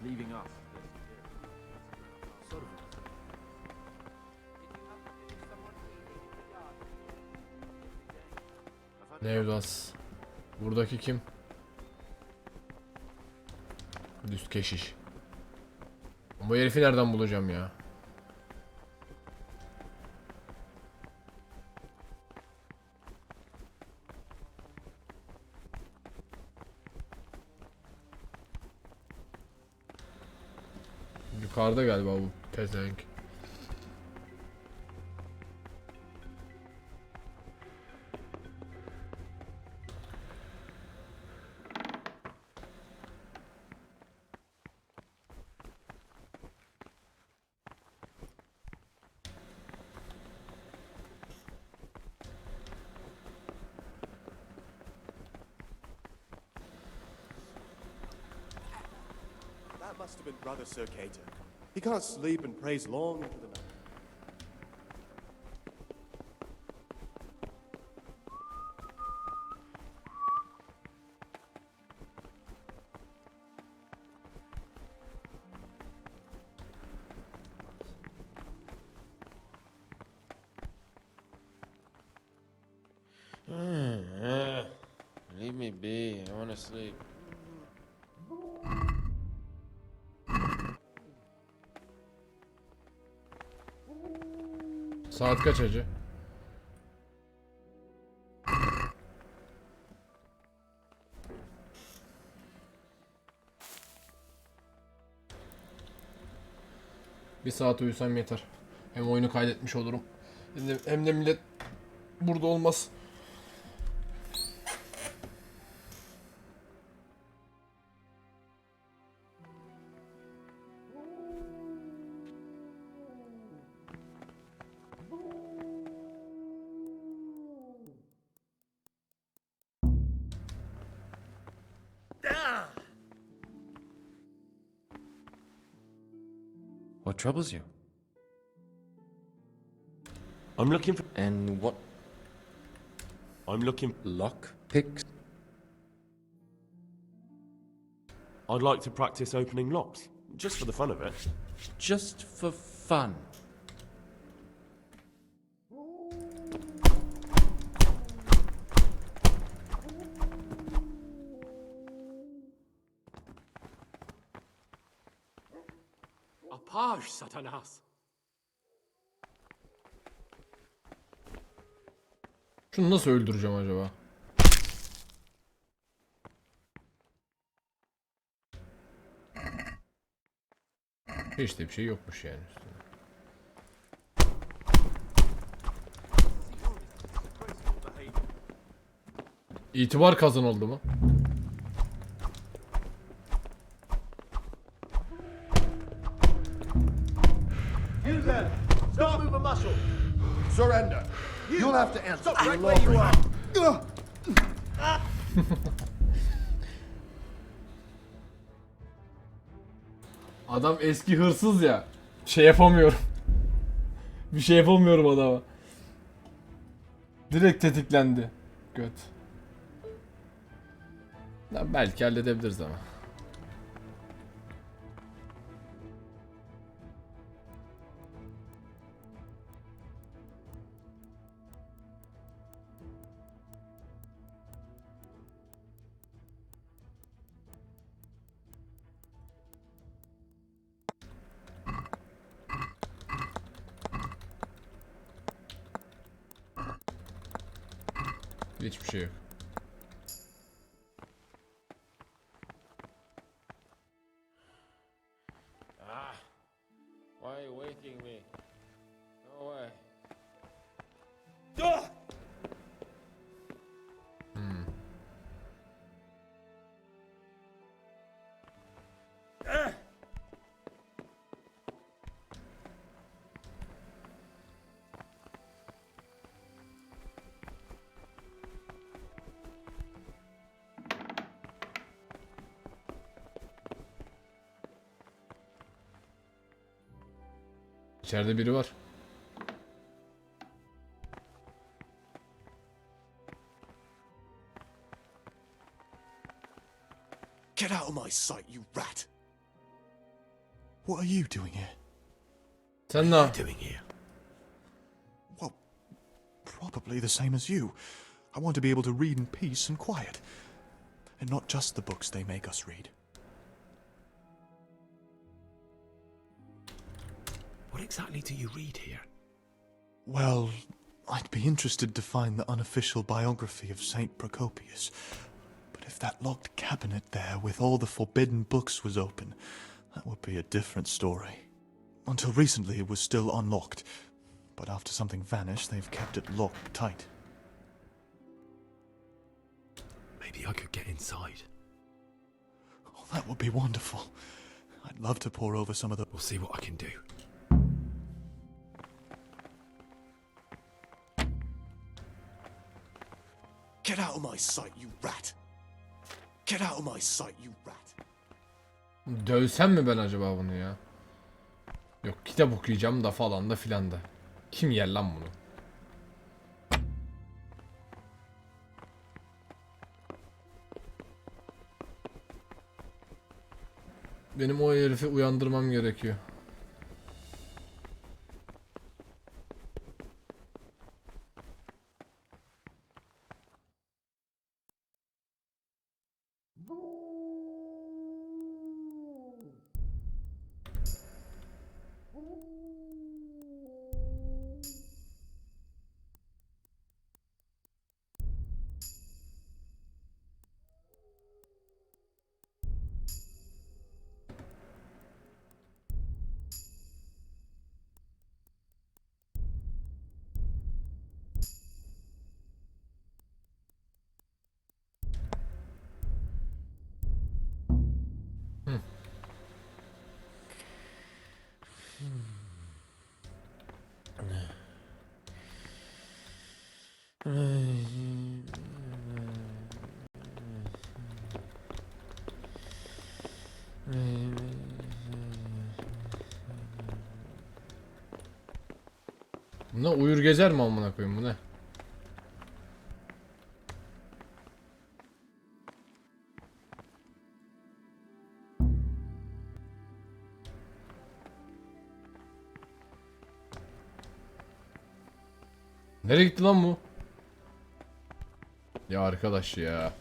leaving us. Nevdas. Buradaki kim? Düz keşiş. Bu herifi nereden bulacağım ya? Yukarıda galiba bu pezevenk. That must have been Brother Sir Katil. He can't sleep and prays long into the night. Leave me be. I want to sleep. Saat kaç hacı? Bir saat uyusam yeter. Hem oyunu kaydetmiş olurum. Hem de millet burada olmaz. What troubles you? I'm looking for... And what? I'm looking... Lock picks? I'd like to practice opening locks, just for the fun of it. Just for fun. Apage, Satanas! Şunu nasıl öldüreceğim acaba? Hiç de bir şey yokmuş yani üstünde. İtibar kazanıldı mı? You there! Stop moving muscle! Surrender. You'll have to answer Stop for right your where you lawbreaking. are! Adam eski hırsız ya. Şey yapamıyorum. Bir şey yapamıyorum adama. Direkt tetiklendi. Göt. Lan belki halledebiliriz ama. Hiçbir şey yok. Ah! Why are you waking me? Go away. İçeride biri var. Get out of my sight, you rat! What are you doing here? Sen ne yap- doing here? Well, probably the same as you. I want to be able to read in peace and quiet. And not just the books they make us read. What exactly do you read here? Well, I'd be interested to find the unofficial biography of Saint Procopius. But if that locked cabinet there with all the forbidden books was open, that would be a different story. Until recently it was still unlocked. But after something vanished, they've kept it locked tight. Maybe I could get inside. Oh, that would be wonderful. I'd love to pore over some of the... We'll see what I can do. Get out of my sight, you rat! Get out of my sight, you rat! Dövsem mi ben acaba bunu ya? Yok, kitap okuyacağım da falan da filan da. Kim yer lan bunu? Benim o herifi uyandırmam gerekiyor. Ne uyur gezer mi amına koyayım bu ne? Nereye gitti lan bu? Ya arkadaş ya.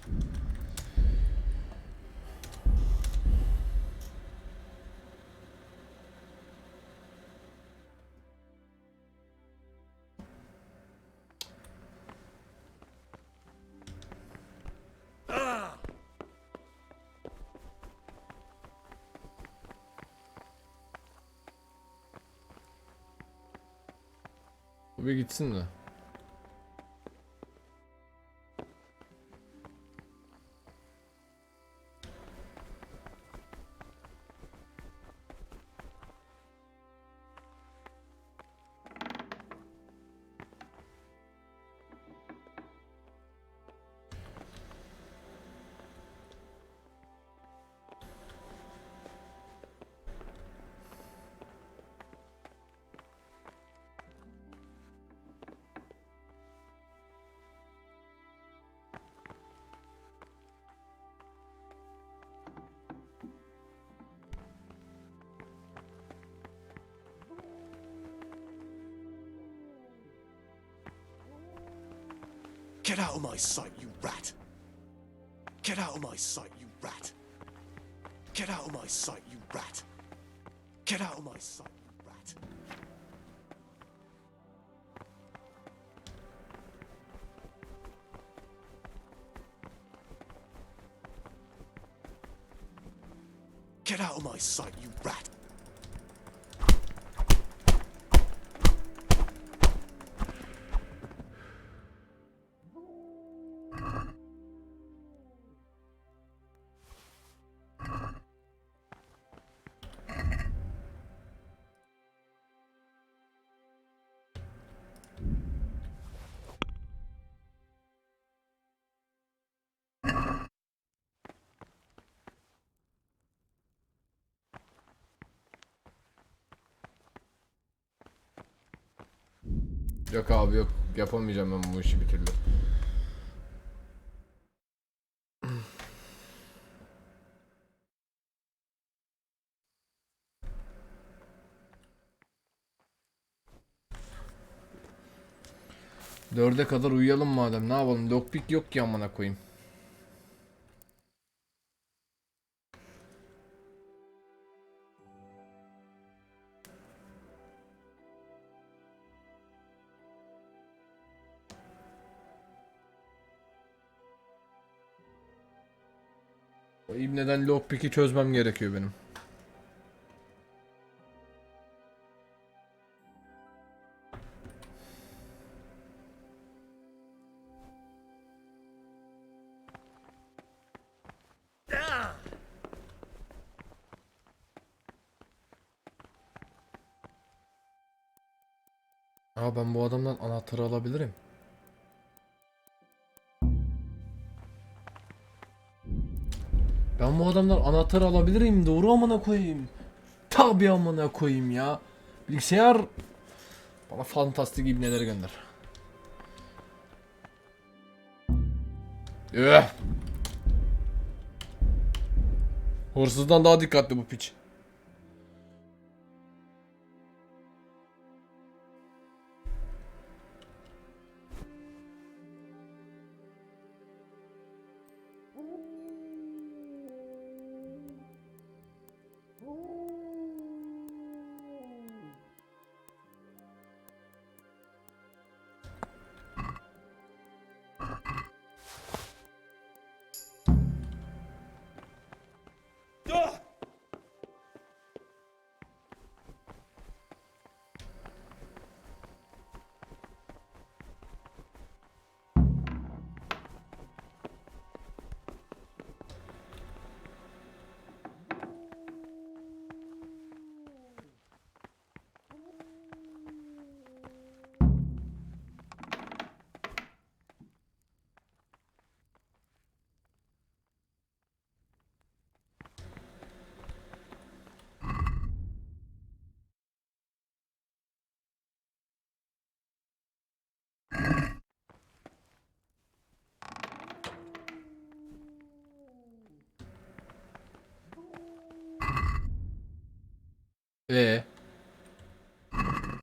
Bu bir gitsin de. Get out of my sight, you rat! Get out of my sight, you rat! Get out of my sight, you rat! Get out of my sight, you rat! Get out of my sight, you rat! Yok abi yok. Yapamayacağım ben bu işi bir türlü. Dörde kadar uyuyalım madem. Ne yapalım? Lockpick yok ki amına koyayım. O ibneden lockpick'i çözmem gerekiyor benim. Aa ben bu adamdan anahtarı alabilirim. Ben bu adamdan anahtarı alabilirim. Doğru amına koyayım. Tabii amına koyayım ya. Bilgisayar bana fantastik ibneleri gönder. Hırsızdan daha dikkatli bu piç.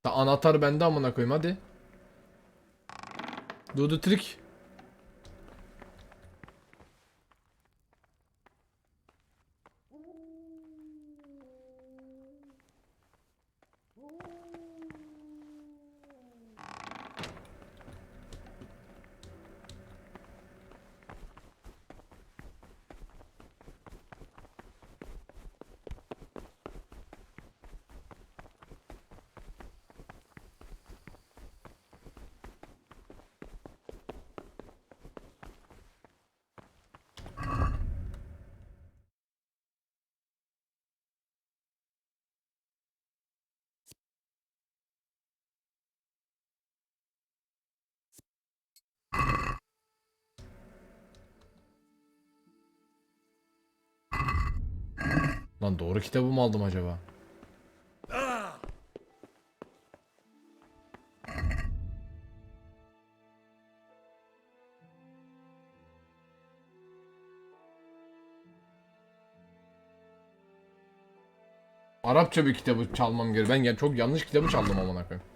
Anahtar bende amına koyayım hadi. Do the trick. Lan doğru kitabı mı aldım acaba? Arapça bir kitabı çalmam gerekiyor. Ben çok yanlış kitabı çaldım amına koyayım.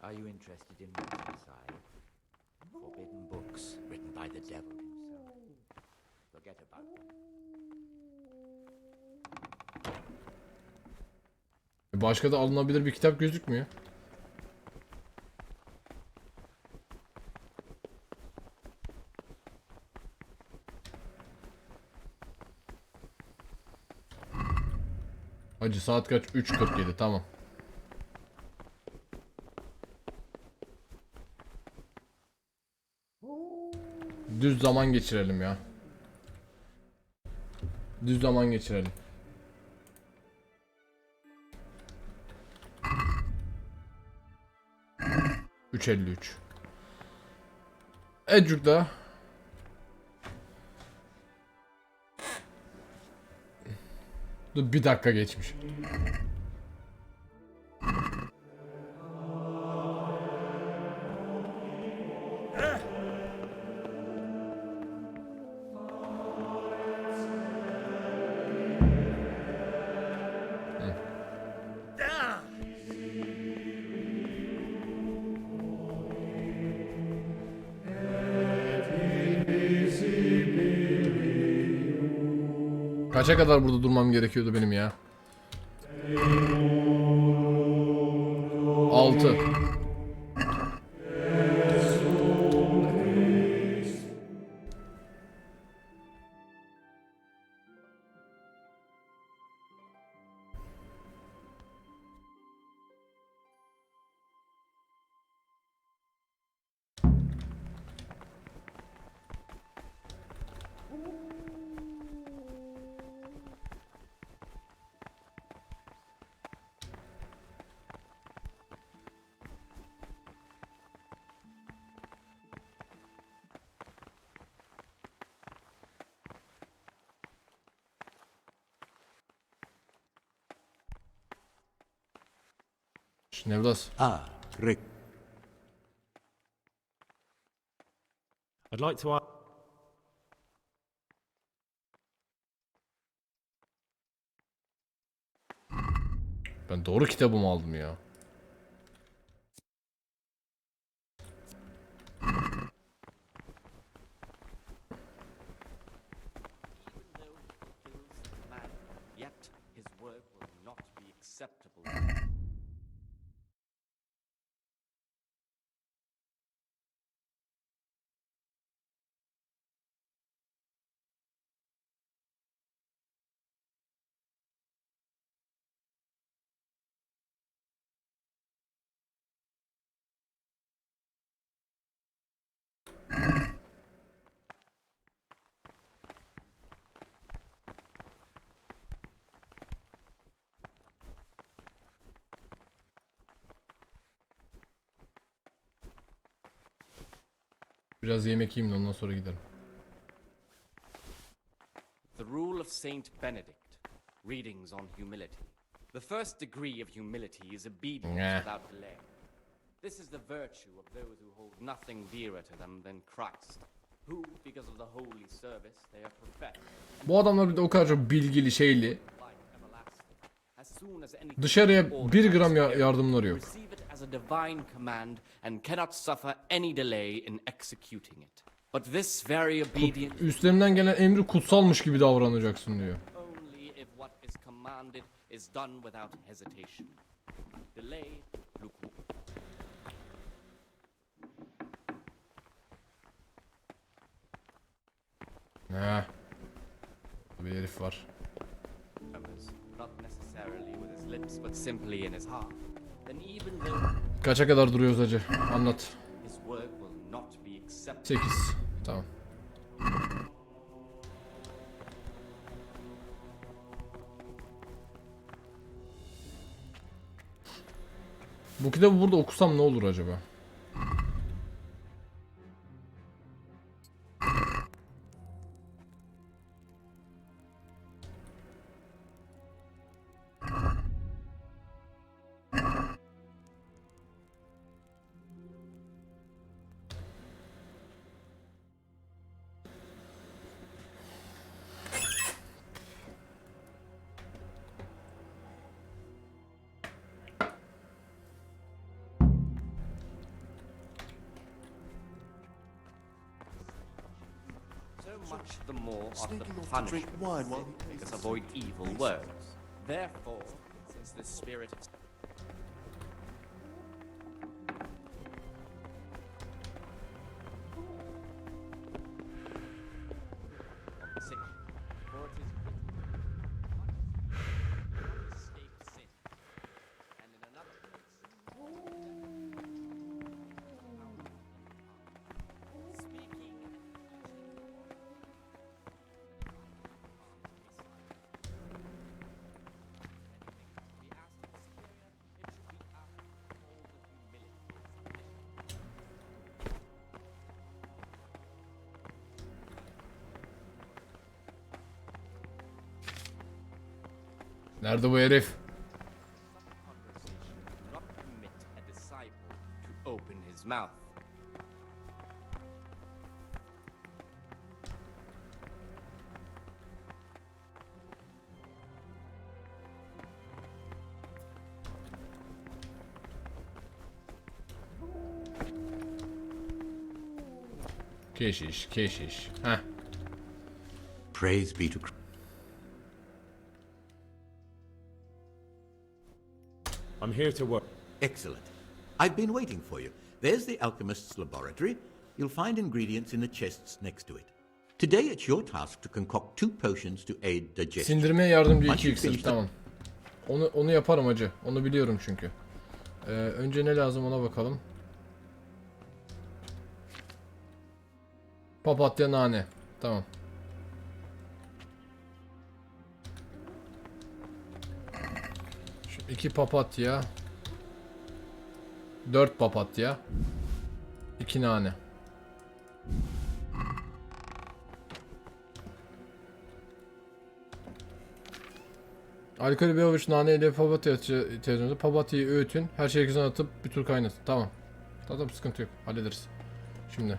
Are you interested in what's inside? Forbidden books written by the devil himself. Forget about them. Başka da alınabilir bir kitap gözükmüyor. Hacı saat kaç? 3:47 tamam. Düz zaman geçirelim ya. Düz zaman geçirelim. ...3:53. Ecuk da. Dur bir dakika geçmiş. Kaça kadar burada durmam gerekiyordu benim ya? 6. Nevdas. Rick. I'd like to ask. Ben doğru kitabımı aldım ya. Yet his work will not be acceptable. Biraz yemek yiyeyim de ondan sonra giderim. The Rule of Saint Benedict. Readings on Humility. The first degree of humility is obedience without delay. This is the virtue of those who hold nothing dearer to them than Christ, who, because of the holy service they are perfect. Bu adamlar bir de o kadar çok bilgili, şeyli. Dışarıya 1 gram yardımları yok. Receive it as a divine command and cannot suffer any delay in executing it. But this very obedience Üstlerinden gelen emri kutsalmış gibi davranacaksın diyor. only if what is commanded is done without hesitation. Delay, lukewarm. Heh. Bir herif var. Not necessarily with his lips, but simply in his heart. Then even though Kaça kadar duruyoruz hacı? Anlat. his work will not be accepted. 8. Tamam. Bu kitabı burada okusam ne olur acaba? So much the more ought Sneaking the off to drink punishment wine of while sin, he because tastes avoid it. evil words. Therefore, since the spirit of sin, for it is written, "One escaped sin," and in another place, speaking. Nerede bu herif? Not permit a disciple to open his mouth. Keşiş, keşiş. Heh. Praise be to Christ. I'm here to work. Excellent. I've been waiting for you. There's the alchemist's laboratory. You'll find ingredients in the chests next to it. Today it's your task to concoct 2 potions to aid digestion. Sindirmeye yardımcı Once 2 you've iksir. finished Tamam. Onu yaparım hacı. Onu biliyorum çünkü. Önce ne lazım ona bakalım. Papatya, nane. Tamam. Şu 2 papatya. 4 papatya. 2 nane. Alkolü bir avuç nane ile papatya ihtiyacınızda. Papatyayı öğütün. Her şeyi güzel atıp bir tur kaynatın. Tamam. Tamam, sıkıntı yok. Hallederiz. Şimdi.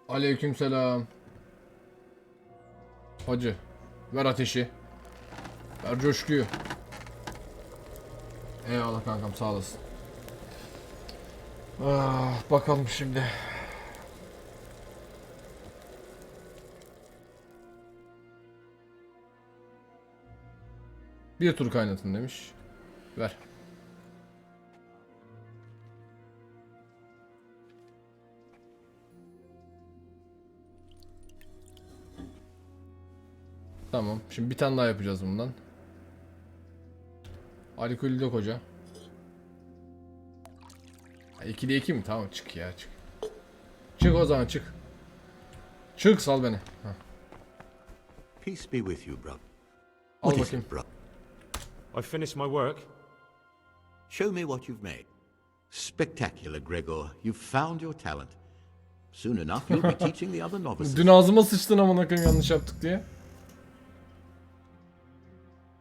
Aleykümselam. Hacı, ver ateşi. Ver coşkuyu. Eyvallah kankam, sağ olasın. Bakalım şimdi. Bir tur kaynatın demiş. Ver. Tamam. Şimdi bir tane daha yapacağız bundan. Alkolü dök hoca. 2'de 2 mi? Tamam çık ya çık. Çık o zaman çık. Çık sal beni. Heh. Peace be with you, brother. Al What is bakayım. it, brother? I finished my work. Show me what you've made. Spectacular, Gregor. You've found your talent. Soon enough, you'll be teaching the other novices. Dün ağzıma sıçtın amına koyayım yanlış yaptık diye.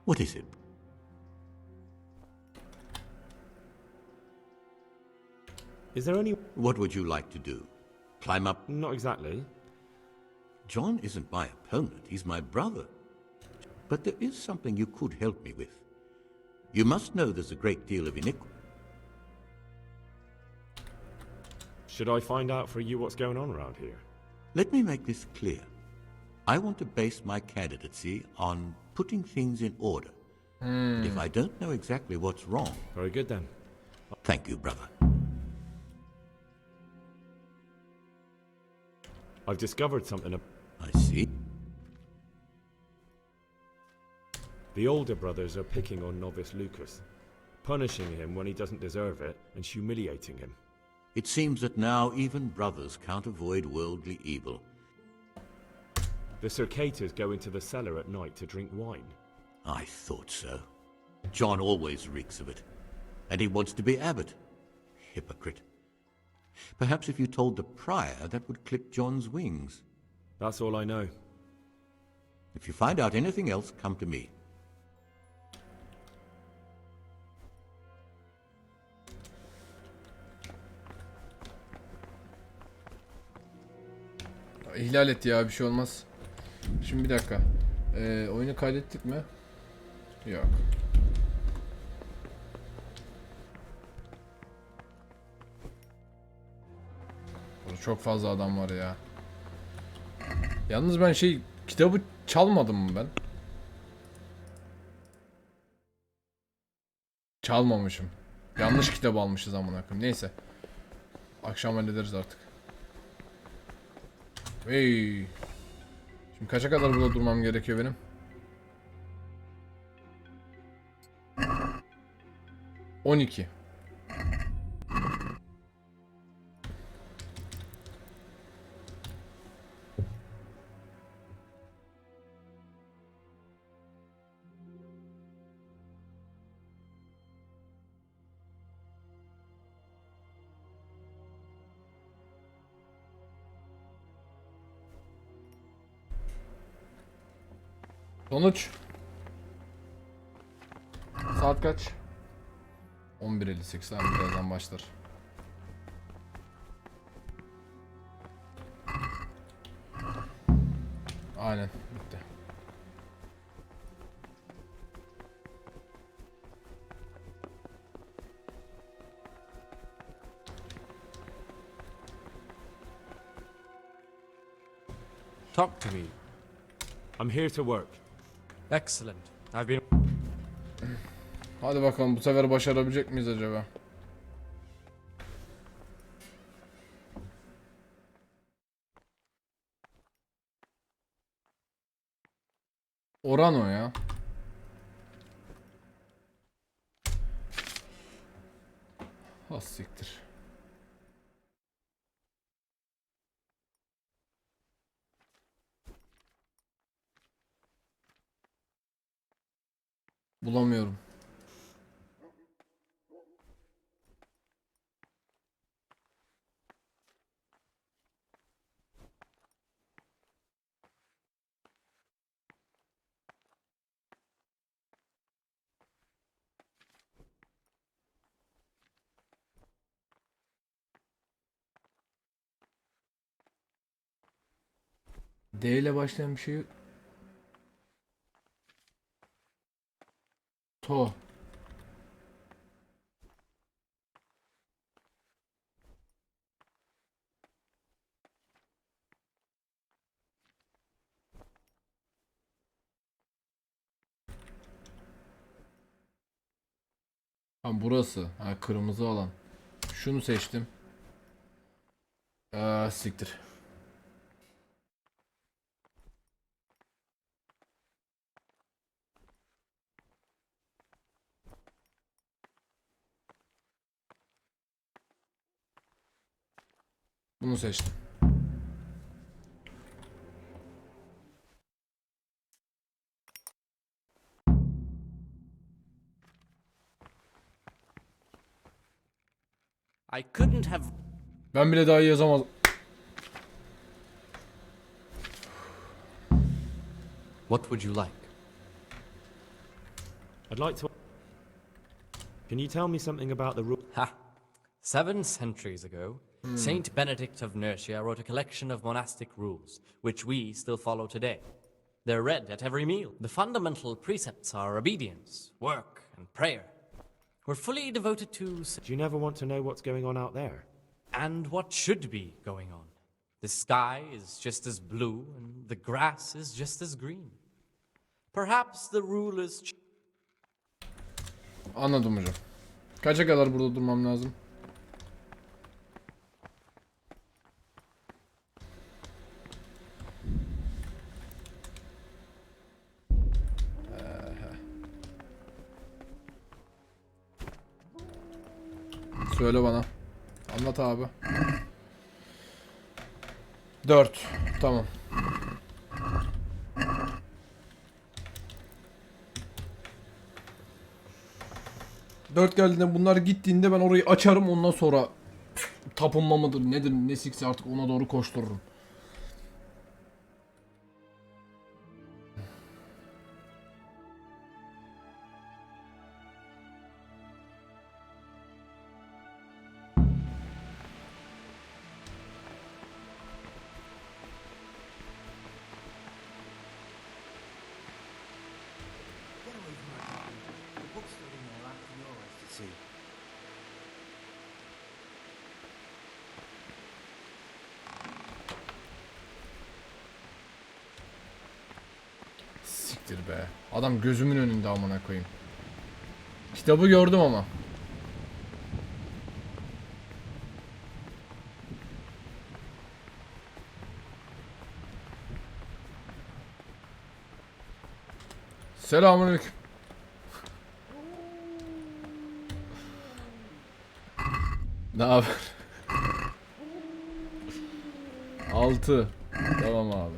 What is it? Is there any... What would you like to do? Climb up? Not exactly. John isn't my opponent, he's my brother. But there is something you could help me with. You must know there's a great deal of iniquity. Should I find out for you what's going on around here? Let me make this clear. I want to base my candidacy on putting things in order. And if I don't know exactly what's wrong... Very good then. Thank you, brother. I've discovered something. I see. The older brothers are picking on novice Lucas, punishing him when he doesn't deserve it and humiliating him. It seems that now even brothers can't avoid worldly evil. The Circators go into the cellar at night to drink wine. I thought so. John always reeks of it. And he wants to be abbot. Hypocrite. Perhaps if you told the prior, that would clip John's wings. That's all I know. If you find out anything else, come to me. İhlal etti ya bir şey olmaz. Şimdi bir dakika. Oyunu kaydettik mi? Yok. Burada çok fazla adam var ya. Yalnız ben kitabı çalmadım mı ben? Çalmamışım. Yanlış kitabı almışız amına koyayım. Neyse. Akşam hallederiz artık. Hey. Şimdi kaça kadar burada durmam gerekiyor benim? 12. Sonuç. Saat kaç? 11:58. Tamam, birazdan başlar. Aynen bitti. Talk to me. I'm here to work. Excellent. I've been... Hadi bakalım bu sefer başarabilecek miyiz acaba? Oran o ya. Az siktir. Bulamıyorum. D ile başlayan bir şey. To. Ha burası. Ha kırmızı alan. Şunu seçtim. Siktir. Bunu seçtim. I couldn't have... Ben bile daha iyi yazamadım. What would you like? I'd like to. Can you tell me something about the rule? Ha! 7 centuries ago, Saint Benedict of Nursia wrote a collection of monastic rules, which we still follow today. They're read at every meal. The fundamental precepts are obedience, work, and prayer. We're fully devoted to... Do you never want to know what's going on out there? And what should be going on. The sky is just as blue, and the grass is just as green. Perhaps the rule is... Anladım hocam. Kaça kadar burada durmam lazım? Söyle bana. Anlat abi. 4. Tamam. 4 geldiğinde bunlar gittiğinde ben orayı açarım, ondan sonra tapınma mıdır nedir nesikse artık ona doğru koştururum. Siktir be. Adam gözümün önünde amına koyayım. Kitabı gördüm ama. Selamünaleyküm. Ne haber? 6. Tamam abi.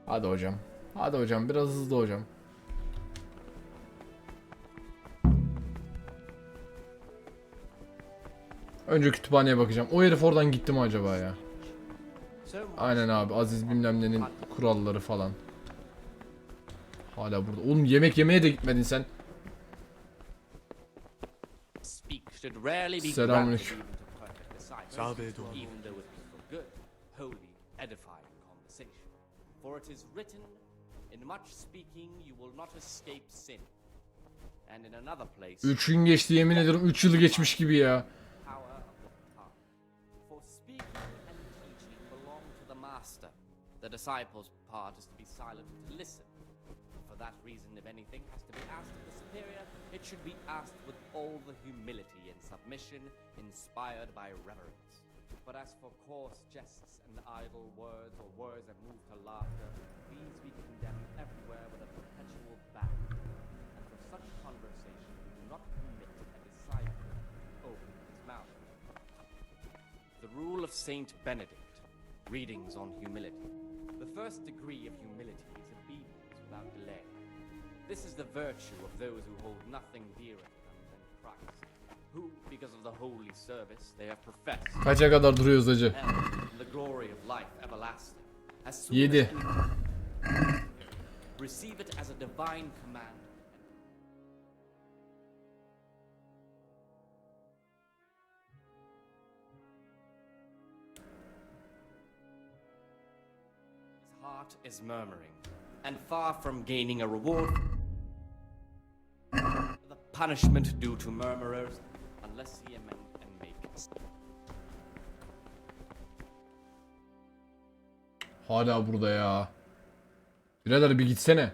Hadi hocam. Hadi hocam, biraz hızlı hocam. Önce kütüphaneye bakacağım. O herif oradan gitti mi acaba ya? Aynen abi. Aziz bilmem nenin kuralları falan. Hala burada. Oğlum yemek yemeye de gitmedin sen. Selamünaleyküm. For it is written, in much speaking you will not escape sin. And in another place... 3 gün geçti, yemin ederim 3 yıl geçmiş gibi ya. For speaking and teaching belong to the master. The disciple's part is to be silent and to listen. For that reason, if anything has to be asked of the superior, it should be asked with all the humility and submission inspired by reverence. But as for coarse jests and idle words, or words that move to laughter, these we condemn everywhere with a perpetual ban. And for such conversation we do not permit a disciple to open his mouth. The rule of Saint Benedict, readings on humility. The first degree of humility is obedience without delay. This is the virtue of those who hold nothing dearer to them than Christ. Who, because of the holy service they have professed, Kaça kadar duruyoruz hacı? the glory of life everlasting. As soon 7. as receive it as a divine command. His heart is murmuring, and far from gaining a reward, the punishment due to murmurers, let's see him and make. Hala burada ya. Birader bir gitsene.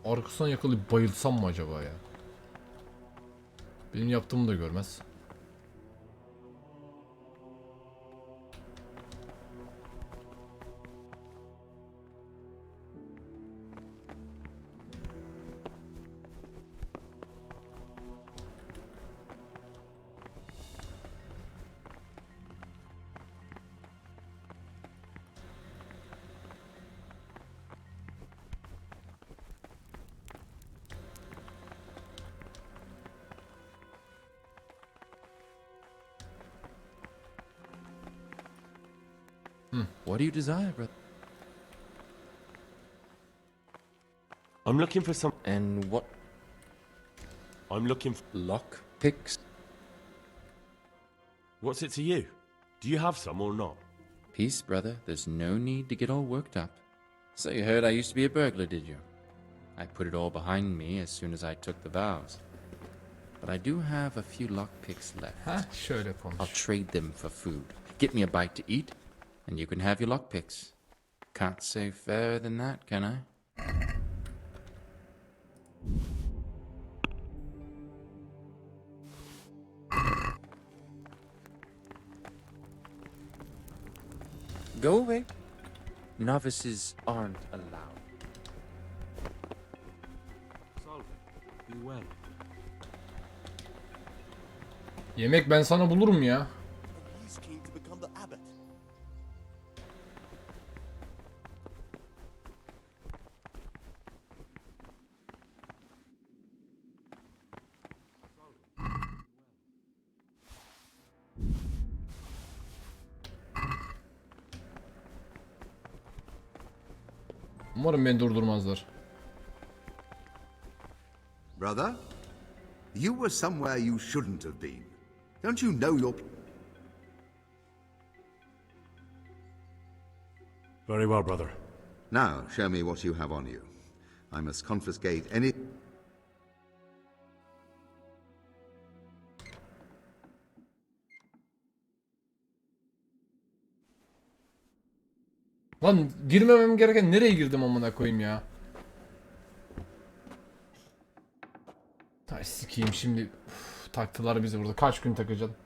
Arkasından yakalayıp bayılsam mı acaba ya? Benim yaptığımı da görmez. What do you desire, brother? I'm looking for some. And what? I'm looking for lock picks. What's it to you? Do you have some or not? Peace, brother. There's no need to get all worked up. So you heard I used to be a burglar, did you? I put it all behind me as soon as I took the vows. But I do have a few lock picks left. Şöyle konuş. I'll trade them for food. Get me a bite to eat, and you can have your lock picks. Can't say fairer than that, can I? Go away. Novices aren't allowed. Be well. Yemek ben sana bulurum ya. He's keen to become the abbot. Umarım beni durdurmazlar. Brother, you were somewhere you shouldn't have been. Don't you know your... Very well, brother. Now, show me what you have on you. I must confiscate any... Lan girmemem gereken nereye girdim amına koyayım ya? Ay sikeyim şimdi. Uf, taktılar bizi burada. Kaç gün takacaksın?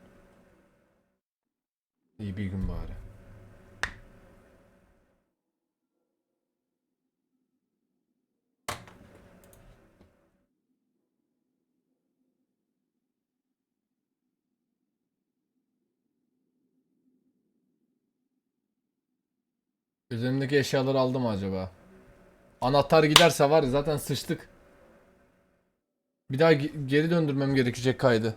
İyi bir gün bari. Üzerimdeki eşyaları aldım acaba? Anahtar giderse var ya zaten sıçtık. Bir daha geri döndürmem gerekecek kaydı.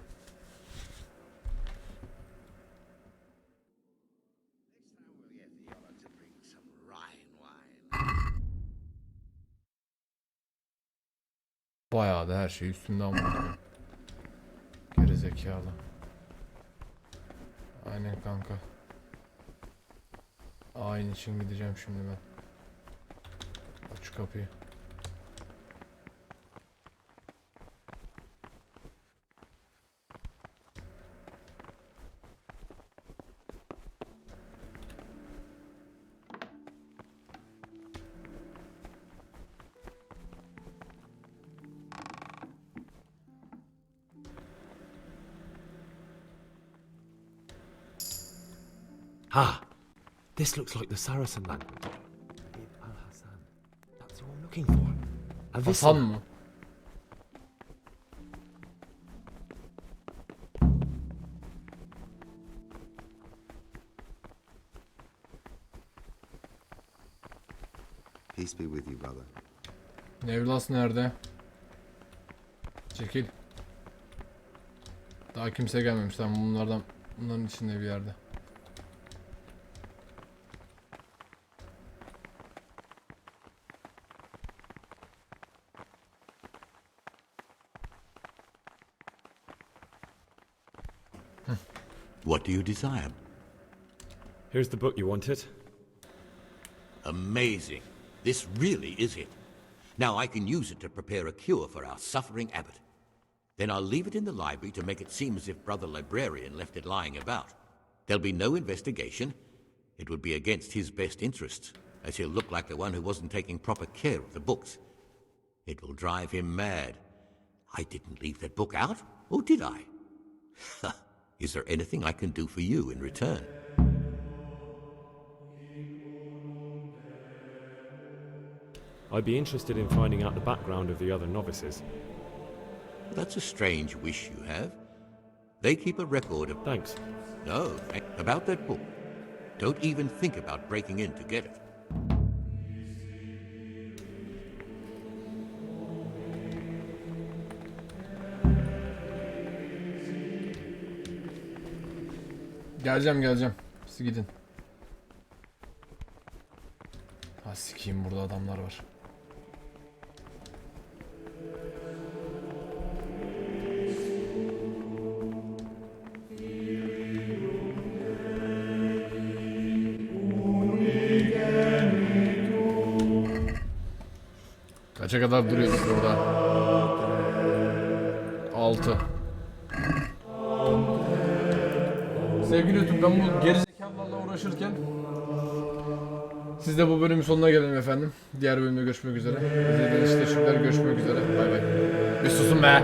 Bayağı da her şey üstünde ama. Geri zekalı. Aynen kanka. Aynı için gideceğim şimdi ben. Aç şu kapıyı. Ah, this looks like the Saracen language. Ibn al-Hassan. That's who I'm looking for. Hasan mı? Peace be with you, brother. Nevlas nerede? Çekil. Daha kimse gelmemiş. Tamam bunların içinde bir yerde. What do you desire? Here's the book you wanted. Amazing. This really is it. Now I can use it to prepare a cure for our suffering abbot. Then I'll leave it in the library to make it seem as if Brother Librarian left it lying about. There'll be no investigation. It would be against his best interests, as he'll look like the one who wasn't taking proper care of the books. It will drive him mad. I didn't leave that book out, or did I? Is there anything I can do for you in return? I'd be interested in finding out the background of the other novices. That's a strange wish you have. They keep a record of... Thanks. No, about that book. Don't even think about breaking in to get it. Geleceğim. Siz gidin. Ha sikeyim, burada adamlar var. Kaça kadar duruyorduk burada? 6. Sevgili YouTube, ben bu gerizekalılarla uğraşırken siz de bu bölümün sonuna gelelim efendim. Diğer bölümde görüşmek üzere. İzlediğiniz için teşekkürler. Görüşmek üzere. Bay bay. Bir susun be.